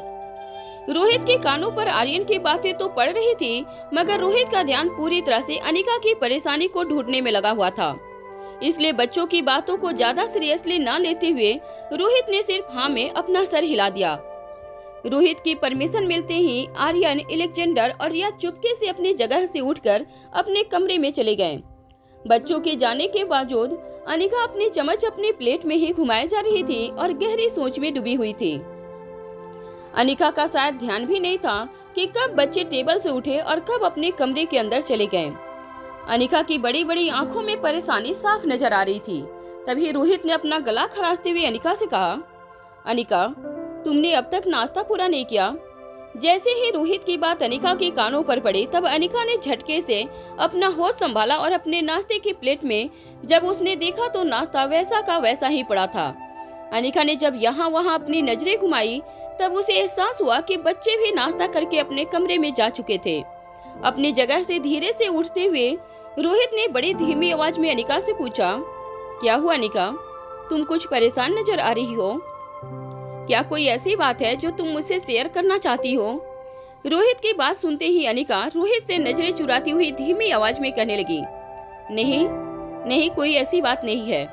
रोहित के कानों पर आर्यन की बातें तो पड़ रही थी, मगर रोहित का ध्यान पूरी तरह से अनिका की परेशानी को ढूंढने में लगा हुआ था। इसलिए बच्चों की बातों को ज्यादा सीरियसली न लेते हुए रोहित ने सिर्फ हाँ में अपना सर हिला दिया। रोहित की परमिशन मिलते ही आर्यन, एलेक्जेंडर और रिया चुपके से अपनी जगह से उठकर अपने कमरे में चले गए। बच्चों के जाने के बावजूद अनिका अपनी चम्मच अपनी प्लेट में ही घुमाई जा रही थी और गहरी सोच में डूबी हुई थी। अनिका का शायद ध्यान भी नहीं था कि कब बच्चे टेबल से उठे और कब अपने कमरे के अंदर चले गए। अनिका की बड़ी बड़ी आंखों में परेशानी साफ नजर आ रही थी। तभी रोहित ने अपना गला खराशते हुए अनिका से कहा, अनिका, तुमने अब तक नाश्ता पूरा नहीं किया। जैसे ही रोहित की बात अनिका के कानों पर पड़ी, तब अनिका ने झटके से अपना होश संभाला और अपने नाश्ते की प्लेट में जब उसने देखा तो नाश्ता वैसा का वैसा ही पड़ा था। अनिका ने जब यहाँ वहाँ अपनी नजरें घुमाई, तब उसे एहसास हुआ कि बच्चे भी नाश्ता करके अपने कमरे में जा चुके थे। अपनी जगह से धीरे से उठते हुए रोहित ने बड़ी धीमी आवाज में अनिका से पूछा, क्या हुआ अनिका, तुम कुछ परेशान नजर आ रही हो? क्या कोई ऐसी बात है जो तुम मुझसे शेयर करना चाहती हो? रोहित की बात सुनते ही अनिका रोहित से नजरें चुराती हुई धीमी आवाज में कहने लगी, नहीं, कोई ऐसी बात नहीं है।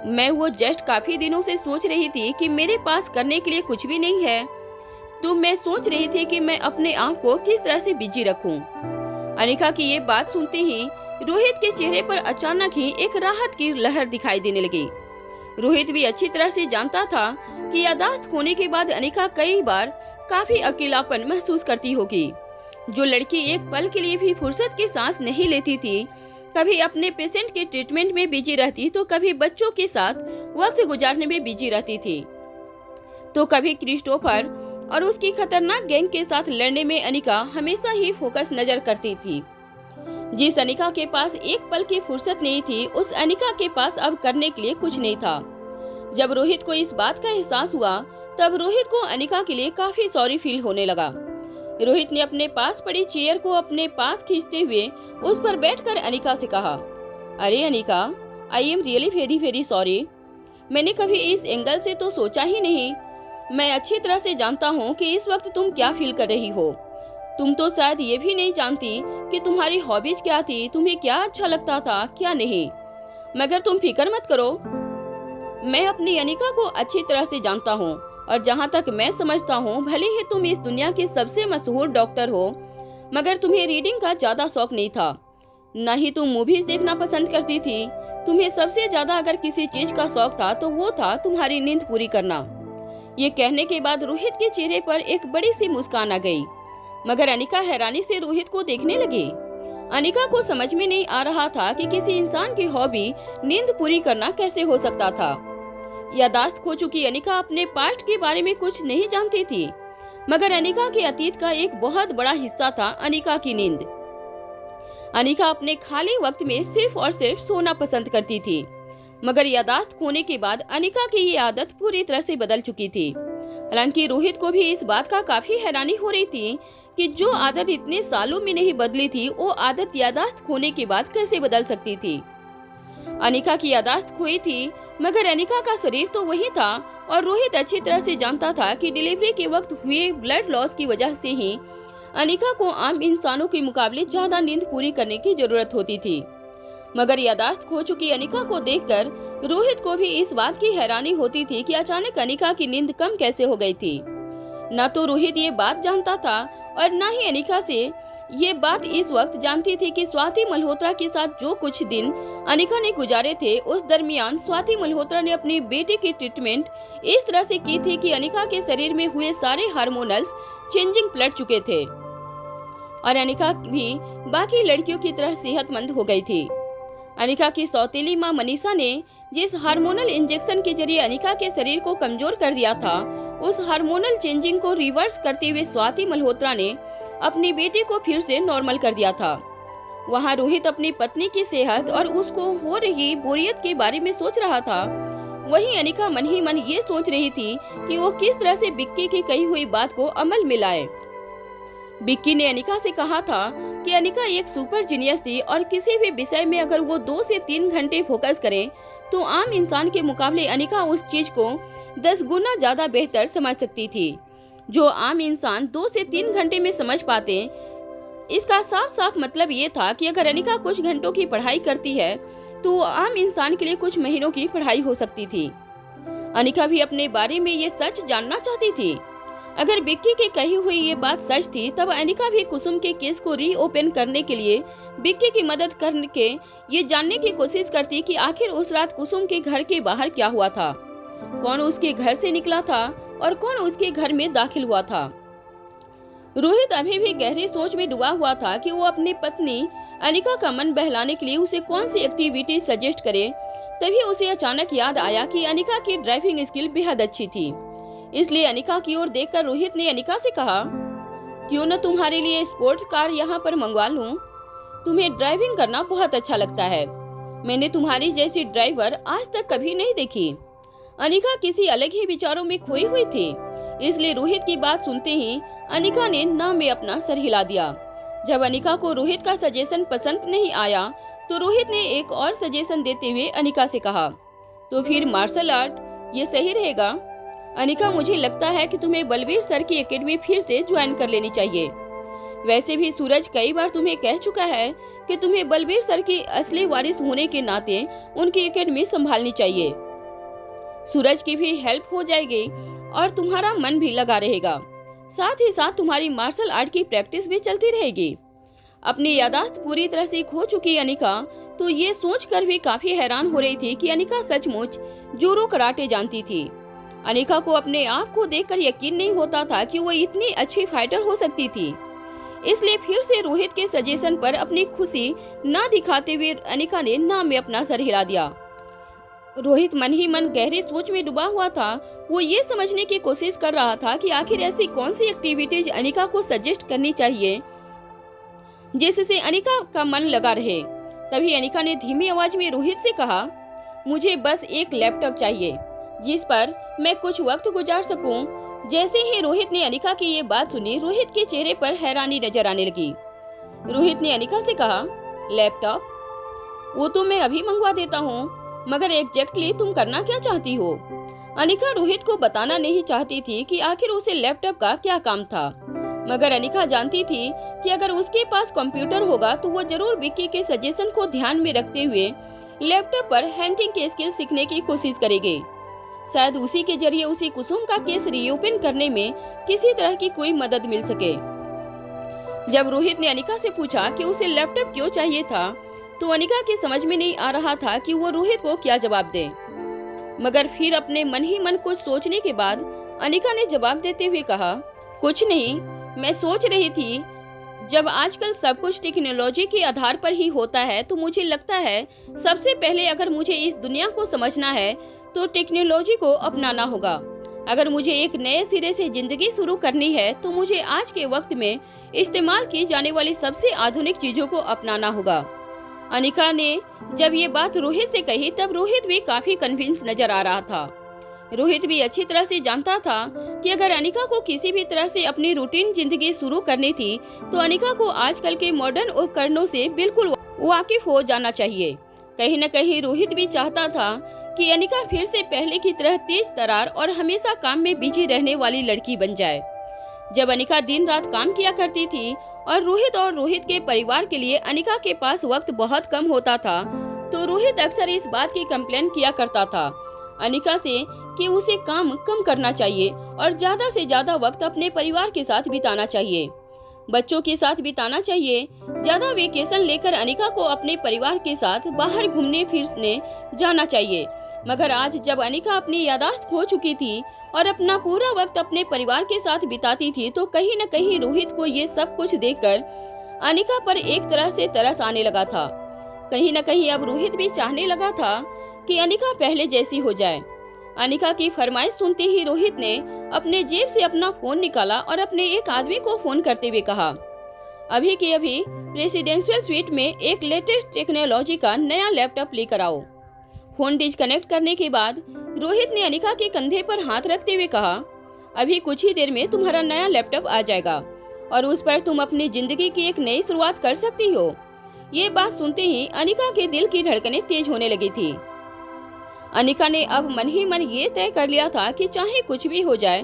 मैं वो जस्ट काफी दिनों से सोच रही थी कि मेरे पास करने के लिए कुछ भी नहीं है, तो मैं सोच रही थी कि मैं अपने आप को किस तरह से बिजी रखूं। अनिका की ये बात सुनते ही रोहित के चेहरे पर अचानक ही एक राहत की लहर दिखाई देने लगी। रोहित भी अच्छी तरह से जानता था कि याददाश्त खोने के बाद अनिका कई बार काफी अकेलापन महसूस करती होगी। जो लड़की एक पल के लिए भी फुर्सत की सांस नहीं लेती थी, कभी अपने पेशेंट के ट्रीटमेंट में बिजी रहती तो कभी बच्चों के साथ वक्त गुजारने में बिजी रहती थी, तो कभी क्रिस्टोफर और उसकी खतरनाक गैंग के साथ लड़ने में अनिका हमेशा ही फोकस नजर करती थी। जिस अनिका के पास एक पल की फुर्सत नहीं थी, उस अनिका के पास अब करने के लिए कुछ नहीं था। जब रोहित को इस बात का एहसास हुआ, तब रोहित को अनिका के लिए काफी सॉरी फील होने लगा। रोहित ने अपने पास पड़ी चेयर को अपने पास खींचते हुए उस पर बैठकर अनिका से कहा, अरे Anika, I am really very very sorry. मैंने कभी इस एंगल से तो सोचा ही नहीं। मैं अच्छी तरह से जानता हूँ कि इस वक्त तुम क्या फील कर रही हो। तुम तो शायद ये भी नहीं जानती कि तुम्हारी हॉबीज क्या थी, तुम्हें क्या अच्छा लगता था क्या नहीं। मगर तुम फिक्र मत करो, मैं अपनी अनिका को अच्छी तरह से जानता हूँ और जहाँ तक मैं समझता हूँ, भले ही तुम इस दुनिया के सबसे मशहूर डॉक्टर हो, मगर तुम्हें रीडिंग का ज्यादा शौक नहीं था, न ही तुम मूवीज देखना पसंद करती थी। तुम्हें सबसे ज्यादा अगर किसी चीज का शौक था तो वो था तुम्हारी नींद पूरी करना। ये कहने के बाद रोहित के चेहरे पर एक बड़ी सी मुस्कान आ गई, मगर अनिका हैरानी से रोहित को देखने लगी। अनिका को समझ में नहीं आ रहा था कि किसी इंसान की हॉबी नींद पूरी करना कैसे हो सकता था। यादाश्त खो चुकी अनिका अपने पास्ट के बारे में कुछ नहीं जानती थी, मगर अनिका के अतीत का एक बहुत बड़ा हिस्सा था अनिका की नींद। अनिका अपने खाली वक्त में सिर्फ और सिर्फ सोना पसंद करती थी, मगर यादाश्त खोने के बाद अनिका की ये आदत पूरी तरह से बदल चुकी थी। हालांकि रोहित को भी इस बात का काफी हैरानी हो रही थी कि जो आदत इतने सालों में नहीं बदली थी, वो आदत याददाश्त खोने के बाद कैसे बदल सकती थी। अनिका की याददाश्त खोई थी, मगर अनिका का शरीर तो वही था और रोहित अच्छी तरह से जानता था कि डिलीवरी के वक्त हुए ब्लड लॉस की वजह से ही अनिका को आम इंसानों के मुकाबले ज्यादा नींद पूरी करने की जरूरत होती थी। मगर याददाश्त खो चुकी अनिका को देखकर रोहित को भी इस बात की हैरानी होती थी कि अचानक अनिका की नींद कम कैसे हो गई थी। न तो रोहित ये बात जानता था और न ही अनिका से ये बात इस वक्त जानती थी कि स्वाति मल्होत्रा के साथ जो कुछ दिन अनिका ने गुजारे थे, उस दरमियान स्वाति मल्होत्रा ने अपनी बेटे की ट्रीटमेंट इस तरह से की थी कि अनिका के शरीर में हुए सारे हार्मोनल्स चेंजिंग पलट चुके थे और अनिका भी बाकी लड़कियों की तरह सेहतमंद हो गई थी। अनिका की सौतेली मां मनीषा ने जिस हार्मोनल इंजेक्शन के जरिए अनिका के शरीर को कमजोर कर दिया था, उस हार्मोनल चेंजिंग को रिवर्स करते हुए स्वाति मल्होत्रा ने अपनी बेटी को फिर से नॉर्मल कर दिया था। वहां रोहित अपनी पत्नी की सेहत और उसको हो रही बोरियत के बारे में सोच रहा था। वहीं अनिका मन ही मन ये सोच रही थी कि वो किस तरह से बिक्की की कही हुई बात को अमल में लाए। बिक्की ने अनिका से कहा था कि अनिका एक सुपर जीनियस थी और किसी भी विषय में अगर वो 2 से 3 घंटे फोकस करे तो आम इंसान के मुकाबले अनिका उस चीज को 10 गुना ज्यादा बेहतर समझ सकती थी, जो आम इंसान 2 से 3 घंटे में समझ पाते। इसका साफ साफ मतलब ये था कि अगर अनिका कुछ घंटों की पढ़ाई करती है तो आम इंसान के लिए कुछ महीनों की पढ़ाई हो सकती थी। अनिका भी अपने बारे में ये सच जानना चाहती थी। अगर बिक्की की कही हुई ये बात सच थी, तब अनिका भी कुसुम के केस को रीओपन करने के लिए बिक्की की मदद करके ये जानने की कोशिश करती कि आखिर उस रात कुसुम के घर के बाहर क्या हुआ था, कौन उसके घर से निकला था और कौन उसके घर में दाखिल हुआ था। रोहित अभी भी गहरी सोच में डूबा हुआ था कि वो अपनी पत्नी अनिका का मन बहलाने के लिए उसे कौन सी एक्टिविटी सजेस्ट करे। तभी उसे अचानक याद आया कि अनिका की ड्राइविंग स्किल बेहद अच्छी थी। इसलिए अनिका की ओर देखकर रोहित ने अनिका से कहा, क्यों न तुम्हारे लिए स्पोर्ट्स कार यहाँ पर मंगवा लूं? तुम्हें ड्राइविंग करना बहुत अच्छा लगता है। मैंने तुम्हारी जैसी ड्राइवर आज तक कभी नहीं देखी। अनिका किसी अलग ही विचारों में खोई हुई थी, इसलिए रोहित की बात सुनते ही अनिका ने ना में अपना सर हिला दिया। जब अनिका को रोहित का सजेशन पसंद नहीं आया तो रोहित ने एक और सजेशन देते हुए अनिका से कहा, तो फिर मार्शल आर्ट ये सही रहेगा। अनिका, मुझे लगता है कि तुम्हें बलबीर सर की एकेडमी फिर से ज्वाइन कर लेनी चाहिए। वैसे भी सूरज कई बार तुम्हें कह चुका है कि तुम्हें बलबीर सर की असली वारिस होने के नाते उनकी एकेडमी संभालनी चाहिए। सूरज की भी हेल्प हो जाएगी और तुम्हारा मन भी लगा रहेगा, साथ ही साथ तुम्हारी मार्शल आर्ट की प्रैक्टिस भी चलती रहेगी। अपनी याददाश्त पूरी तरह से खो चुकी अनिका तो ये सोचकर भी काफी हैरान हो रही थी कि अनिका सचमुच जूडो कराटे जानती थी। अनिका को अपने आप को देखकर यकीन नहीं होता था कि वो इतनी अच्छी फाइटर हो सकती थी। इसलिए फिर से रोहित के सजेशन पर अपनी खुशी ना दिखाते हुए अनिका ने ना में अपना सर हिला दिया। रोहित मन ही मन गहरी सोच में डूबा हुआ था। वो ये समझने की कोशिश कर रहा था कि आखिर ऐसी कौन सी एक्टिविटीज अनिका को सजेस्ट करनी चाहिए जिससे अनिका का मन लगा रहे। तभी अनिका ने धीमी आवाज में रोहित से कहा, मुझे बस एक लैपटॉप चाहिए जिस पर मैं कुछ वक्त गुजार सकूं। जैसे ही रोहित ने अनिका की ये बात सुनी, रोहित के चेहरे पर हैरानी नजर आने लगी। रोहित ने अनिका से कहा, लैपटॉप? वो तो मैं अभी मंगवा देता हूँ, मगर एग्जैक्टली तुम करना क्या चाहती हो? अनिका रोहित को बताना नहीं चाहती थी कि आखिर उसे लैपटॉप का क्या काम था, मगर अनिका जानती थी कि अगर उसके पास कंप्यूटर होगा तो वो जरूर विक्की के सजेशन को ध्यान में रखते हुए लैपटॉप पर हैकिंग के स्किल सीखने की कोशिश करेगी। शायद उसी के जरिए उसे कुसुम का केस रीओपन करने में किसी तरह की कोई मदद मिल सके। जब रोहित ने अनिका से पूछा कि उसे लैपटॉप क्यों चाहिए था, तो अनिका की समझ में नहीं आ रहा था कि वो रोहित को क्या जवाब दे। मगर फिर अपने मन ही मन कुछ सोचने के बाद अनिका ने जवाब देते हुए कहा, कुछ नहीं, मैं सोच रही थी जब आजकल सब कुछ टेक्नोलॉजी के आधार पर ही होता है तो मुझे लगता है सबसे पहले अगर मुझे इस दुनिया को समझना है तो टेक्नोलॉजी को अपनाना होगा। अगर मुझे एक नए सिरे से जिंदगी शुरू करनी है तो मुझे आज के वक्त में इस्तेमाल की जाने वाली सबसे आधुनिक चीजों को अपनाना होगा। अनिका ने जब ये बात रोहित से कही तब रोहित भी काफी कन्विंस नजर आ रहा था। रोहित भी अच्छी तरह से जानता था कि अगर अनिका को किसी भी तरह से अपनी रूटीन जिंदगी शुरू करनी थी तो अनिका को आजकल के मॉडर्न उपकरणों से बिल्कुल वाकिफ हो जाना चाहिए। कहीं न कहीं रोहित भी चाहता था कि अनिका फिर से पहले की तरह तेज तर्रार और हमेशा काम में बिजी रहने वाली लड़की बन जाए। जब अनिका दिन रात काम किया करती थी और रोहित के परिवार के लिए अनिका के पास वक्त बहुत कम होता था, तो रोहित अक्सर इस बात की कंप्लेन किया करता था अनिका से कि उसे काम कम करना चाहिए और ज्यादा से ज्यादा वक्त अपने परिवार के साथ बिताना चाहिए, बच्चों के साथ बिताना चाहिए। ज्यादा वेकेशन लेकर अनिका को अपने परिवार के साथ बाहर घूमने फिरने जाना चाहिए। मगर आज जब अनिका अपनी यादाश्त खो चुकी थी और अपना पूरा वक्त अपने परिवार के साथ बिताती थी, तो कहीं न कहीं रोहित को ये सब कुछ देखकर अनिका पर एक तरह से तरस आने लगा था। कहीं न कहीं अब रोहित भी चाहने लगा था कि अनिका पहले जैसी हो जाए। अनिका की फरमाइश सुनते ही रोहित ने अपने जेब से अपना फोन निकाला और अपने एक आदमी को फोन करते हुए कहा, अभी के अभी प्रेसिडेंशियल स्वीट में एक लेटेस्ट टेक्नोलॉजी का नया लैपटॉप लेकर आओ। फोन डिस्कनेक्ट करने के बाद रोहित ने अनिका के कंधे पर हाथ रखते हुए कहा, अभी कुछ ही देर में तुम्हारा नया लैपटॉप आ जाएगा और उस पर तुम अपनी जिंदगी की एक नई शुरुआत कर सकती हो। ये बात सुनते ही अनिका के दिल की धड़कनें तेज होने लगी थी। अनिका ने अब मन ही मन ये तय कर लिया था कि चाहे कुछ भी हो जाए,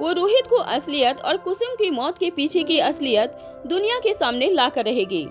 वो रोहित को असलियत और कुसुम की मौत के पीछे की असलियत दुनिया के सामने ला कर रहेगी।